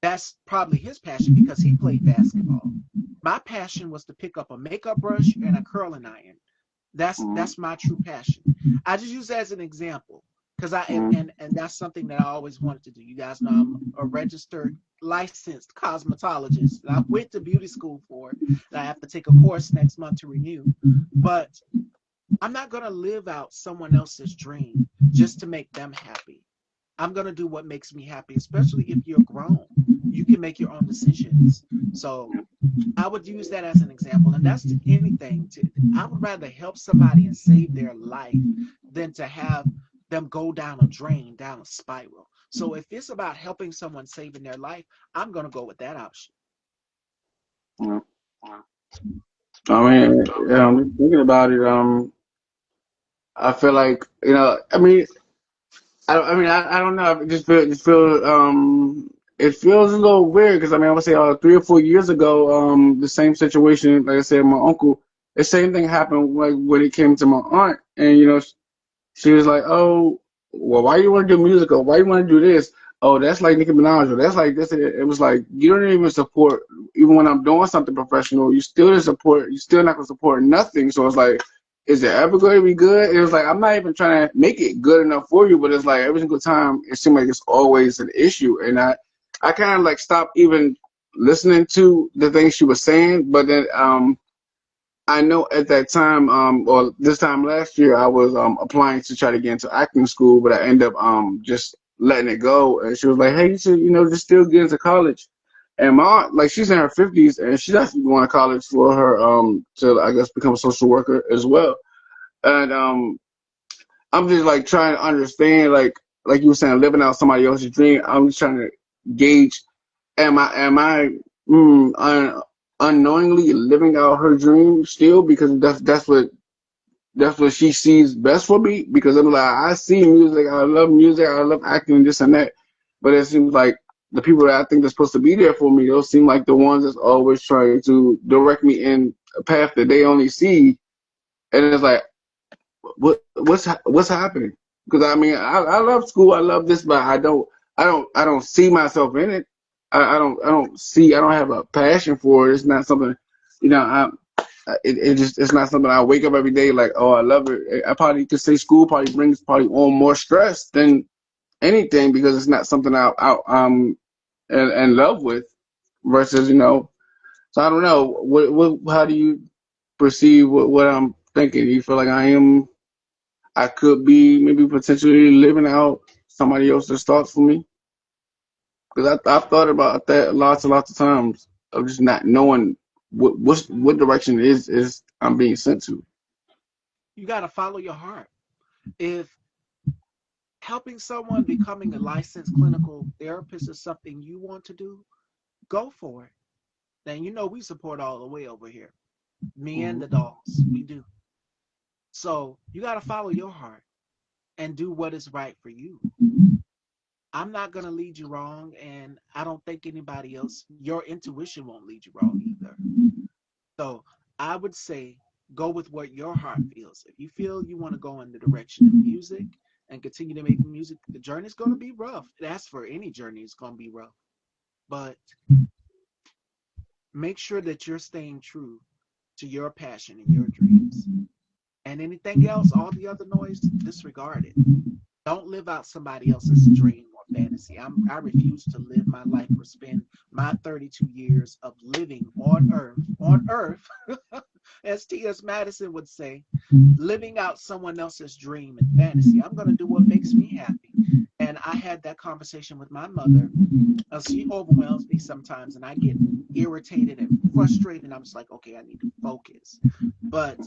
That's probably his passion because he played basketball. My passion was to pick up a makeup brush and a curling iron. mm, That's my true passion. I just use that as an example because I and, mm, and and that's something that I always wanted to do. You guys know I'm a registered licensed cosmetologist. I went to beauty school for it. And I have to take a course next month to renew. But I'm not going to live out someone else's dream just to make them happy. I'm going to do what makes me happy, especially if you're grown. You can make your own decisions. So I would use that as an example. And that's to anything. I would rather help somebody and save their life than to have them go down a drain, down a spiral. So if it's about helping someone saving their life, I'm going to go with that option. mm. I mean, yeah, I'm thinking about it. I feel like, I mean, I don't know. I just feel it feels a little weird because I mean I would say 3 or 4 years ago the same situation, like I said, my uncle, the same thing happened like when it came to my aunt, and she was like, "Oh, well, why you want to do musical? Why you want to do this? Oh, that's like Nicki Minaj, or that's like this." It was like you don't even support, even when I'm doing something professional. You still didn't support. You still not gonna support nothing. So it's like, is it ever going to be good? It was like I'm not even trying to make it good enough for you, but it's like every single time it seemed like it's always an issue, and I kind of like stopped even listening to the things she was saying, but then I know at that time, or this time last year, I was applying to try to get into acting school, but I ended up just letting it go. And she was like, "Hey, you should, just still get into college." And my aunt, like, she's in her 50s, and she's actually going to college for her to, I guess, become a social worker as well. And I'm just like trying to understand, like you were saying, living out somebody else's dream. I'm just trying to gauge, am I unknowingly living out her dream still, because that's what she sees best for me, because I'm like, I see music, I love acting, this and that, but it seems like the people that I think are supposed to be there for me, those seem like the ones that's always trying to direct me in a path that they only see, and it's like, what's happening? Because I mean, I love school, I love this, but I don't see myself in it. I don't have a passion for it. It's not something, you know. It's not something I wake up every day like, oh, I love it. I probably could say school probably brings probably on more stress than anything, because it's not something I'm in love with, versus. So I don't know. What how do you perceive what I'm thinking? Do you feel like I could be maybe potentially living out somebody else's thoughts for me? Because I've thought about that lots and lots of times, of just not knowing what direction is I'm being sent to. You got to follow your heart. If helping someone becoming a licensed clinical therapist is something you want to do, go for it. Then we support all the way over here. Me and the Mhm. dolls, we do. So you got to follow your heart and do what is right for you. I'm not going to lead you wrong, and I don't think anybody else, your intuition won't lead you wrong either. So I would say go with what your heart feels. If you feel you want to go in the direction of music and continue to make music, the journey's going to be rough. That's for any journey, it's going to be rough. But make sure that you're staying true to your passion and your dreams. And anything else, all the other noise, disregard it. Don't live out somebody else's dream or fantasy. I refuse to live my life or spend my 32 years of living on earth, as T.S. Madison would say, living out someone else's dream and fantasy. I'm going to do what makes me happy. And I had that conversation with my mother. She overwhelms me sometimes, and I get irritated and frustrated. And I'm just like, okay, I need to focus. But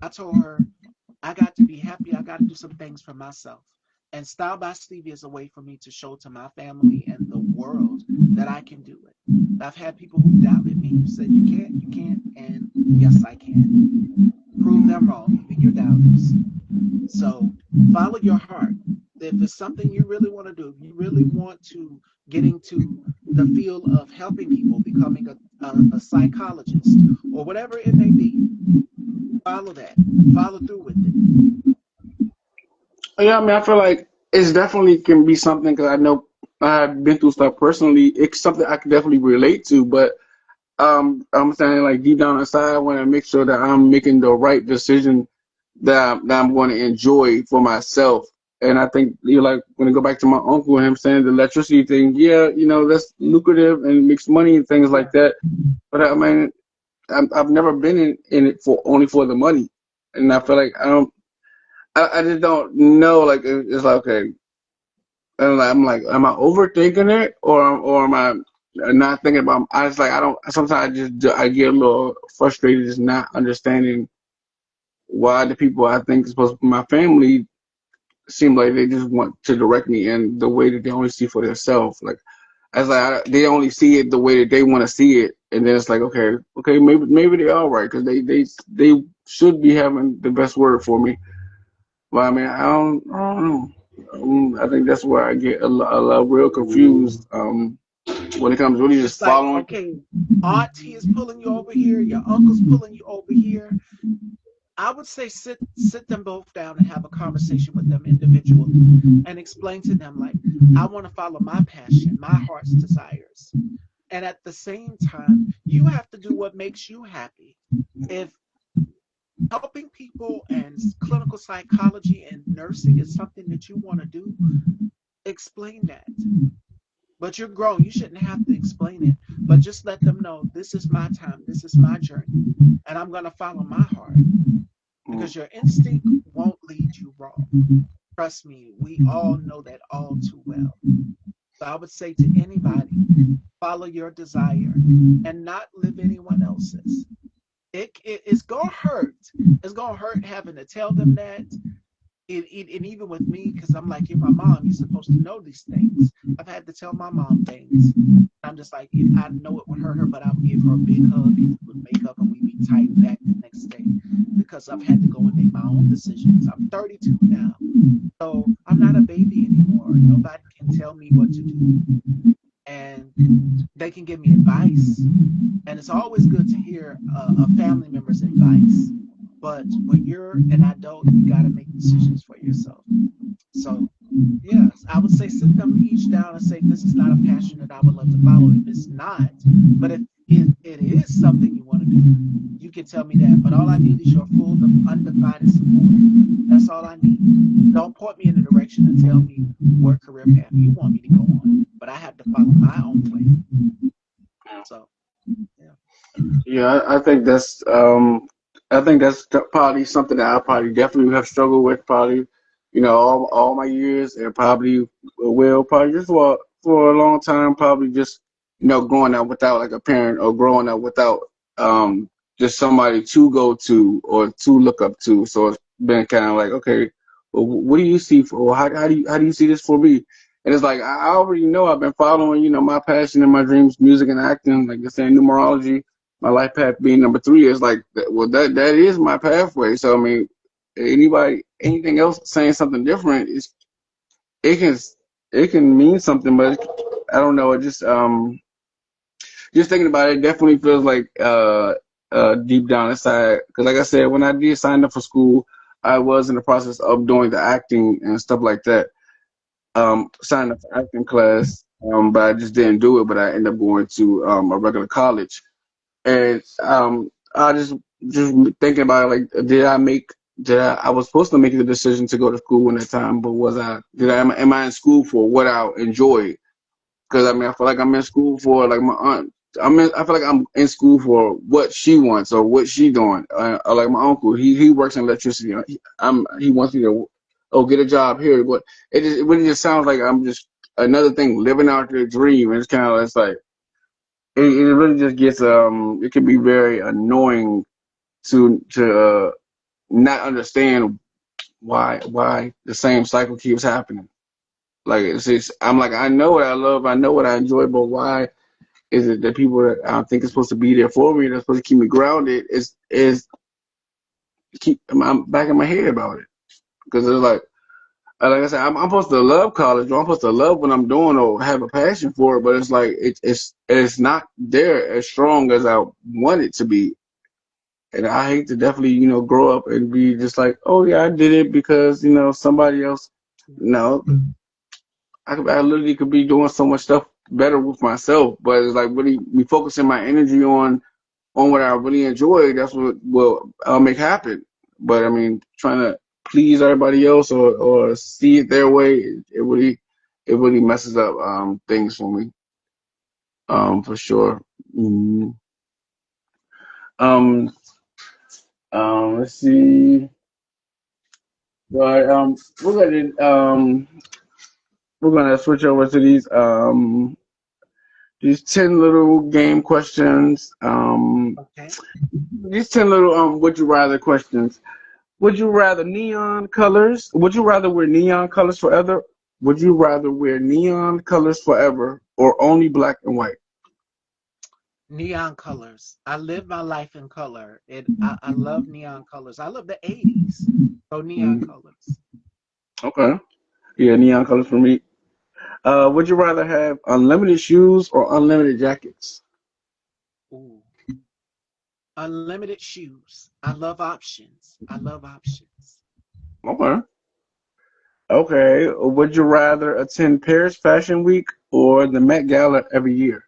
I told her, I got to be happy. I got to do some things for myself. And Style by Stevie is a way for me to show to my family and the world that I can do it. I've had people who doubted me, who said, you can't. And yes, I can. Prove them wrong, even your doubters. So follow your heart. If it's something you really want to do, if you really want to get into the field of helping people, becoming a psychologist, or whatever it may be, follow that. Follow through with it. Yeah, I mean, I feel like it's definitely can be something, because I know I've been through stuff personally. It's something I can definitely relate to, but I'm saying, like, deep down inside, I want to make sure that I'm making the right decision that I'm going to enjoy for myself. And I think, like, when I go back to my uncle and him saying the electricity thing, yeah, that's lucrative and makes money and things like Yeah. that. But I mean, I've never been in it for only for the money, and I feel like I just don't know. Like, it's like, okay, and I'm like, am I overthinking it, or am I not thinking about? I just like, I don't. Sometimes I get a little frustrated just not understanding why the people I think is supposed to be my family seem like they just want to direct me in the way that they only see for themselves. Like, as like they only see it the way that they want to see it, and then it's like, okay, maybe they're all right, because they should be having the best word for me. Well, I mean, I don't know. I think that's where I get a lot real confused. When it comes really It's just like, following. okay, auntie is pulling you over here, your uncle's pulling you over here. I would say sit them both down and have a conversation with them individually and explain to them like, I want to follow my passion, my heart's desires. And at the same time, you have to do what makes you happy. If helping people and clinical psychology and nursing is something that you want to do, explain that. But you're grown. You shouldn't have to explain it. But just let them know this is my time, this is my journey, and I'm going to follow my heart Mm, because your instinct won't lead you wrong. Trust me, we all know that all too well. So I would say to anybody, follow your desire and not live anyone else's. It's gonna hurt. It's gonna hurt having to tell them that. And even with me, because I'm like, you're my mom, you're supposed to know these things. I've had to tell my mom things. I'm just like, I know it would hurt her, but I would give her a big hug and we would make up and we'd be tight back the next day because I've had to go and make my own decisions. I'm 32 now, so I'm not a baby anymore. Nobody can tell me what to do, and they can give me advice. And it's always good to hear a family member's advice. But when you're an adult, you got to make decisions for yourself. So, yes, I would say sit them each down and say, this is not a passion that I would love to follow. If it's not, but if it is something you want to do, you can tell me that. But all I need is your full, undivided support. That's all I need. Don't point me in the direction and tell me what career path you want me to go on. But I have to follow my own plan. So, yeah. yeah, I think that's probably something that I probably definitely have struggled with probably, all my years and probably will probably just for a long time probably just growing up without like a parent or growing up without just somebody to go to or to look up to. So it's been kind of like, okay, well, what do you see for, or how do you see this for me? And it's like I already know I've been following, my passion and my dreams, music and acting, like the same numerology. My life path being number three is like, well, that is my pathway. So I mean, anything else saying something different is it can it can mean something, but I don't know. It just thinking about it, it definitely feels like deep down inside. Because like I said, when I did sign up for school, I was in the process of doing the acting and stuff like that. Signed up for acting class, but I just didn't do it. But I ended up going to a regular college, and I just thinking about it, like, I was supposed to make the decision to go to school in that time, but am I in school for what I enjoy? Because I mean, I feel like I'm in school for like my aunt. I feel like I'm in school for what she wants or what she doing. Or like my uncle, he works in electricity. He wants me to get a job here, but it really just sounds like I'm just another thing living out their dream. And it's like it really just gets it can be very annoying to not understand why the same cycle keeps happening. Like I'm like, I know what I love, I know what I enjoy, but why is it that people that I think are supposed to be there for me, that's supposed to keep me grounded, is keep I'm back in my head about it because it's like I said, I'm supposed to love college, or I'm supposed to love what I'm doing, or have a passion for it, but it's like it's not there as strong as I want it to be. And I hate to definitely, grow up and be just like, oh yeah, I did it because, somebody else. No, I literally could be doing so much stuff better with myself, but it's like really me focusing my energy on what I really enjoy. That's what will I'll make happen. But I mean, trying to please everybody else or see it their way, it really messes up things for me, for sure. Mhm. Um, let's see. But we're gonna switch over to these 10 little game questions. Okay. These 10 little would you rather questions. Would you rather neon colors? Would you rather wear neon colors forever? Would you rather wear neon colors forever or only black and white? Neon colors. I live my life in color. I love neon colors. I love the 80s. So neon Mm, colors. Okay. Yeah, neon colors for me. Would you rather have unlimited shoes or unlimited jackets? Ooh, unlimited shoes. I love options. I love options. Okay. Okay. Would you rather attend Paris Fashion Week or the Met Gala every year?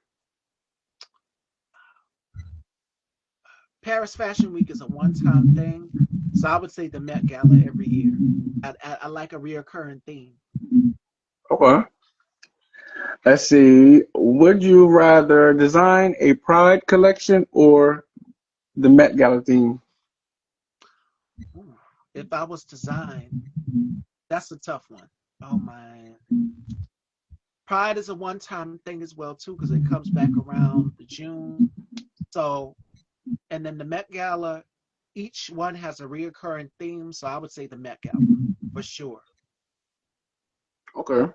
Paris Fashion Week is a one-time thing, so I would say the Met Gala every year. I like a reoccurring theme. Okay. Let's see. Would you rather design a Pride collection or the Met Gala theme? Ooh, if I was designed, that's a tough one. Oh man, Pride is a one-time thing as well too because it comes back around June. So, and then the Met Gala, each one has a reoccurring theme. So I would say the Met Gala for sure. Okay.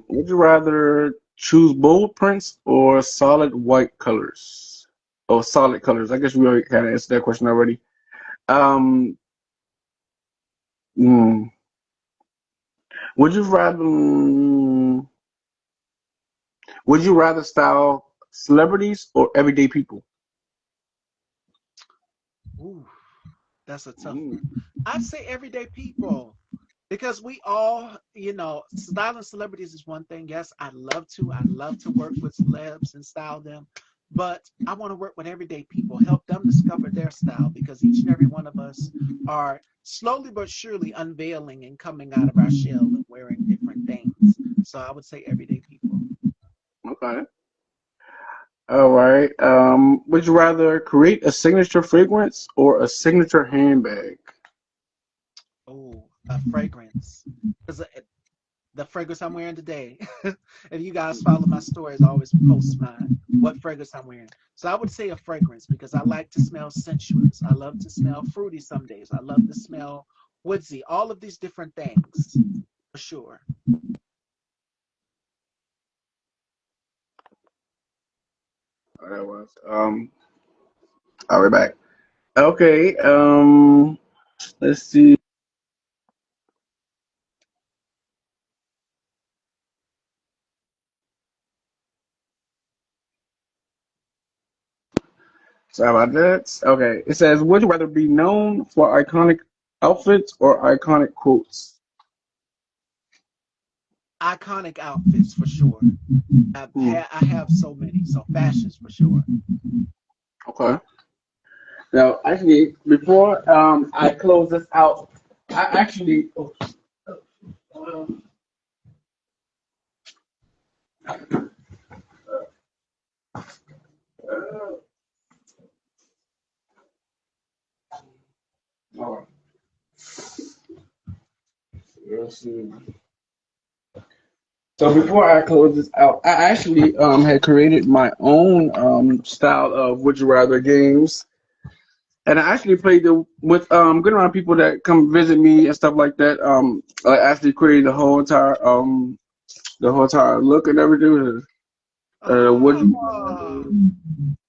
Would you rather choose bold prints or solid white colors? Oh, solid colors. I guess we already kind of answered that question already. Um, mm, would you rather would you rather style celebrities or everyday people? Ooh, that's a tough Mm, one. I'd say everyday people because we all, styling celebrities is one thing. Yes, I love to work with celebs and style them, but I want to work with everyday people, help them discover their style because each and every one of us are slowly but surely unveiling and coming out of our shell and wearing different things. So I would say everyday people. okay. All right. Would you rather create a signature fragrance or a signature handbag? Oh, a fragrance. Because the fragrance I'm wearing today. If you guys follow my stories, I always post my what fragrance I'm wearing. So I would say a fragrance because I like to smell sensuous. I love to smell fruity some days. I love to smell woodsy. All of these different things for sure. Oh, that was. All right, back. Okay. Let's see. Sorry about that. Okay. It says, would you rather be known for iconic outfits or iconic quotes? Iconic outfits for sure. Hmm. I have so many. So fashions for sure. Okay. Now, actually, before I close this out, I actually. Oh, uh, uh, all right. Let's see. So before I close this out, I actually had created my own style of Would You Rather games, and I actually played it with good amount of people that come visit me and stuff like that. I actually created the whole entire look and everything. Would You Oh, Rather,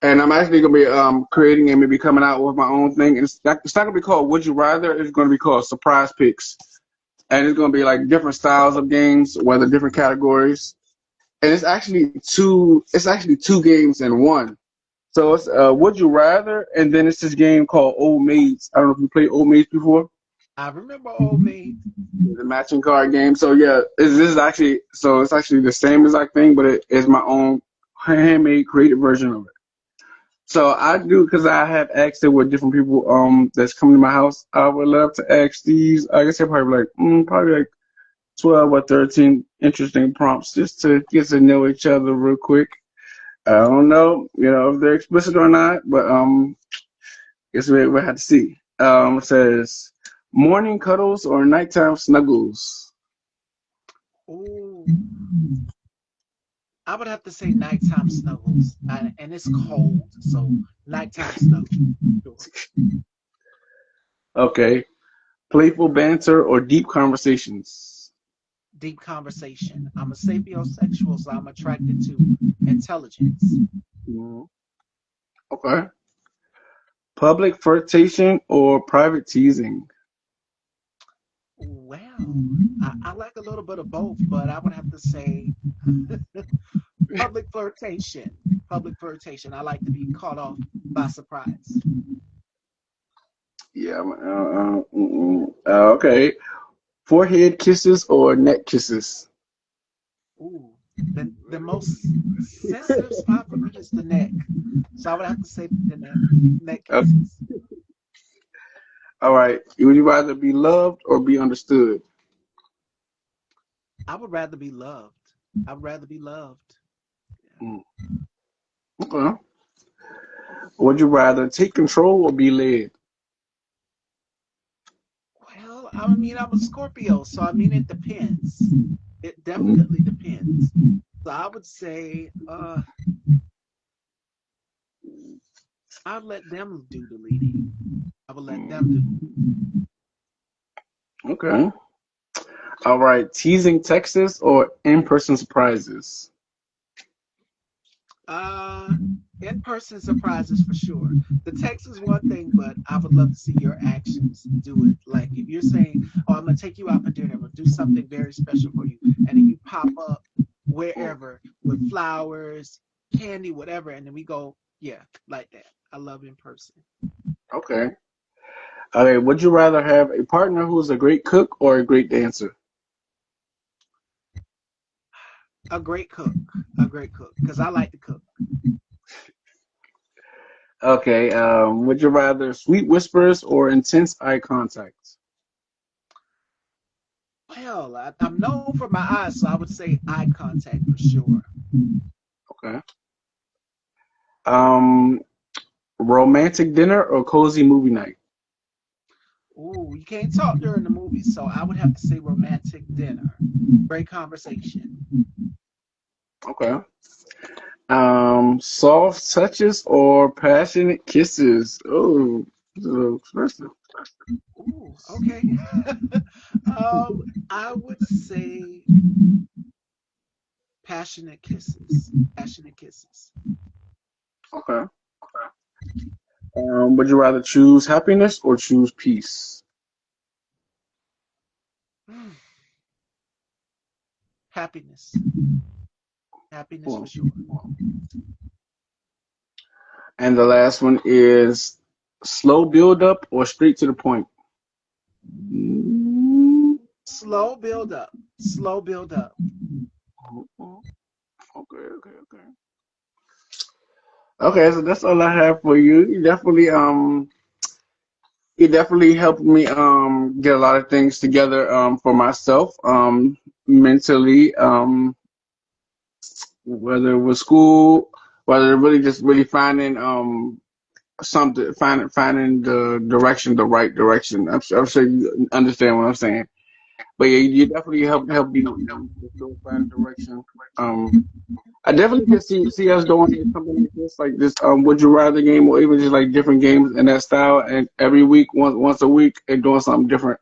and I'm actually gonna be creating and maybe coming out with my own thing. And it's not gonna be called Would You Rather. It's gonna be called Surprise Picks, and it's gonna be like different styles of games, whether different categories. And it's actually two games in one. So it's Would You Rather, and then it's this game called Old Maids. I don't know if you played Old Maids before. I remember Old Maid. The matching card game. So yeah, it's actually the same exact thing, but it is my own handmade creative version of it. So I do because I have asked it with different people that's coming to my house. I would love to ask these. I guess I probably like 12 or 13 interesting prompts just to get to know each other real quick. I don't know, if they're explicit or not, but guess we'll have to see. It says morning cuddles or nighttime snuggles. Oh, I would have to say nighttime snuggles, and it's cold, so nighttime snuggles. Sure. Okay, playful banter or deep conversations. Deep conversation. I'm a sapiosexual, so I'm attracted to intelligence. Mhm. Okay, public flirtation or private teasing. Well, I like a little bit of both, but I would have to say public flirtation. Public flirtation. I like to be caught off by surprise. Yeah. Okay. Forehead kisses or neck kisses? Ooh, the most sensitive spot for me is the neck, so I would have to say the neck Uh, kisses. all right. Would you rather be loved or be understood? I would rather be loved. I'd rather be loved. Yeah. Mm, okay. Would you rather take control or be led? Well, I mean, I'm a Scorpio, so I mean, it depends. It Mm, definitely depends. So I would say, I'd let them do the leading. I would let them do. mm, okay. All right. Teasing Texas or in-person surprises? Uh, In-person surprises for sure. The text is one thing, but I would love to see your actions do it. Like if you're saying, "Oh, I'm gonna take you out for dinner, we'll do something very special for you," and then you pop up wherever with flowers, candy, whatever, and then we go, yeah, like that. I love in person. Okay. Okay. Would you rather have a partner who's a great cook or a great dancer? A great cook, a great cook, because I like to cook. Okay. Would you rather sweet whispers or intense eye contact? Well, I'm known for my eyes, so I would say eye contact for sure. Okay. Um, Romantic dinner or cozy movie night? Ooh, you can't talk during the movie, so I would have to say romantic dinner. Great conversation. Okay. Soft touches or passionate kisses? Oh, so expressive. Ooh, okay. I would say passionate kisses. Passionate kisses. Okay. Would you rather choose happiness or choose peace? Mm, happiness. Happiness for Cool. sure. And the last one is slow build up or straight to the point? Mm, Slow build up. Slow build up. okay, okay, okay. Okay, so that's all I have for you. You definitely helped me get a lot of things together for myself mentally, whether it was school, whether it really just really finding something, finding the direction, the right direction. I'm sure you understand what I'm saying. But yeah, you definitely help me go find direction. Um, I definitely can see us doing something like this, Would You Rather game, or even just like different games in that style, and every week, once a week, and doing something different.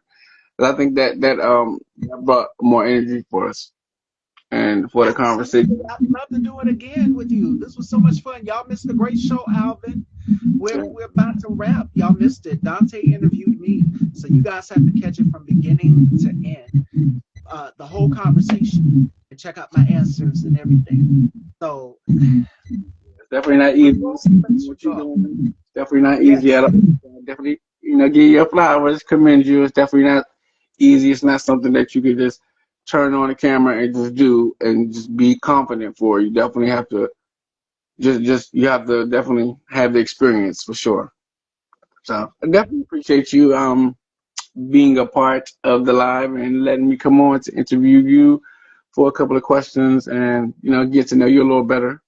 'Cause I think that brought more energy for us and for the Absolutely. conversation. I'd love to do it again with you. This was so much fun. Y'all missed a great show, Alvin. We're about to wrap. Y'all missed it. Dante interviewed me. So you guys have to catch it from beginning to end. The whole conversation and check out my answers and everything. So It's definitely not easy. before we let you What you're go, doing, it's definitely not easy at yes, all. Definitely, give you your flowers, commend you. It's definitely not easy. It's not something that you could just turn on the camera and just do and just be confident for. You definitely have to you have to definitely have the experience for sure. So I definitely appreciate you being a part of the live and letting me come on to interview you for a couple of questions and get to know you a little better.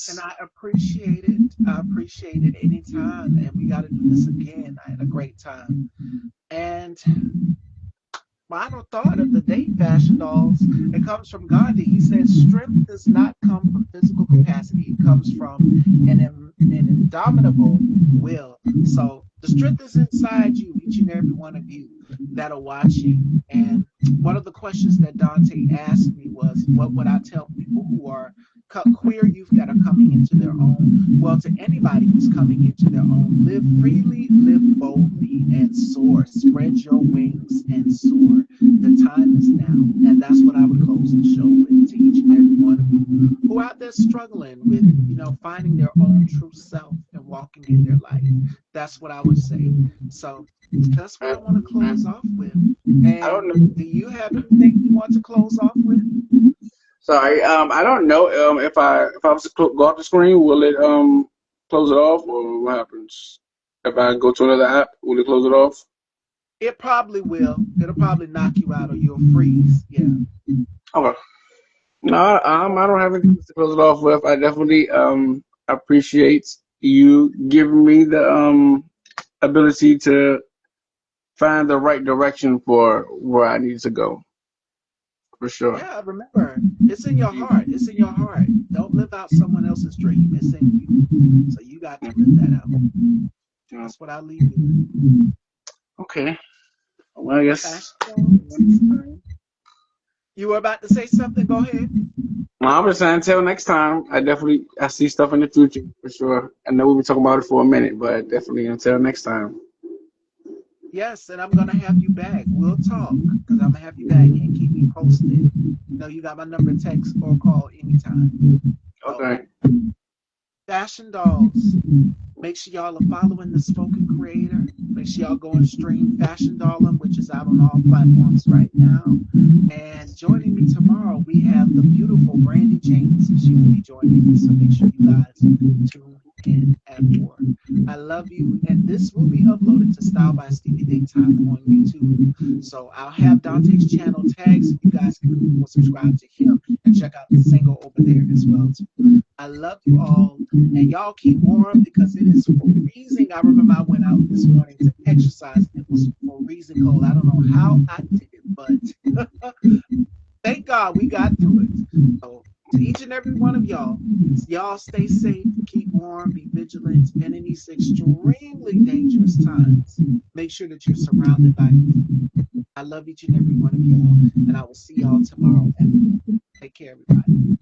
and Just I appreciate it. I appreciate it anytime. And we got to do this again. I had a great time. And final thought of the day, fashion dolls. It comes from Gandhi. He said, strength does not come from physical capacity, it comes from an indomitable will. So the strength is inside you, each and every one of you that are watching. And one of the questions that Dante asked me was, what would I tell people who are queer youth that are coming into their own? Well, to anybody who's coming into their own, Live freely, live boldly, and soar. Spread your wings and soar. The time is now. And that's what I would close the show with, to each and every one of you who out there struggling with, finding their own true self and walking in their light. That's what I would say. So that's what I want to close off with. I don't And know. do you have anything you want to close off with? Sorry, I don't know if I was to go off the screen, will it close it off, or what happens? If I go to another app, will it close it off? It probably will. It'll probably knock you out or you'll freeze. Yeah. Okay. No, I don't have anything to close it off with. I definitely appreciate you giving me the ability to find the right direction for where I need to go, for sure. Yeah, remember, it's in your heart. It's in your heart. Don't live out someone else's dream. It's in you. So you got to live that out. Yeah. That's what I'll leave you with. Okay. Well, I guess. Fashion Dolls. You were about to say something. Go ahead. No, I'm just saying, until next time, I see stuff in the future for sure. I know we've been talking about it for a minute, but definitely until next time. Yes, and I'm gonna have you back. We'll talk because I'm gonna have you back and keep me posted. You got my number, text or call anytime. So, Okay. Fashion Dolls. Make sure y'all are following the spoken creator. Make sure y'all go and stream Fashion Dollum, which is out on all platforms right now. And joining me tomorrow, we have the beautiful Brandy James. She will be joining me, so make sure you guys tune in at 4. I love you, and this will be uploaded to Style by Stevie Daytime on YouTube. So I'll have Dontae's channel tagged so you guys can go subscribe to him and check out the single over there as well too. I love you all, and y'all keep warm because it is freezing. I remember I went out this morning to exercise. It was freezing cold. I don't know how I did it, but thank God we got through it. So to each and every one of y'all stay safe, keep warm, be vigilant, and in these extremely dangerous times, make sure that you're surrounded by people. I love each and every one of y'all, and I will see y'all tomorrow. Take care, everybody.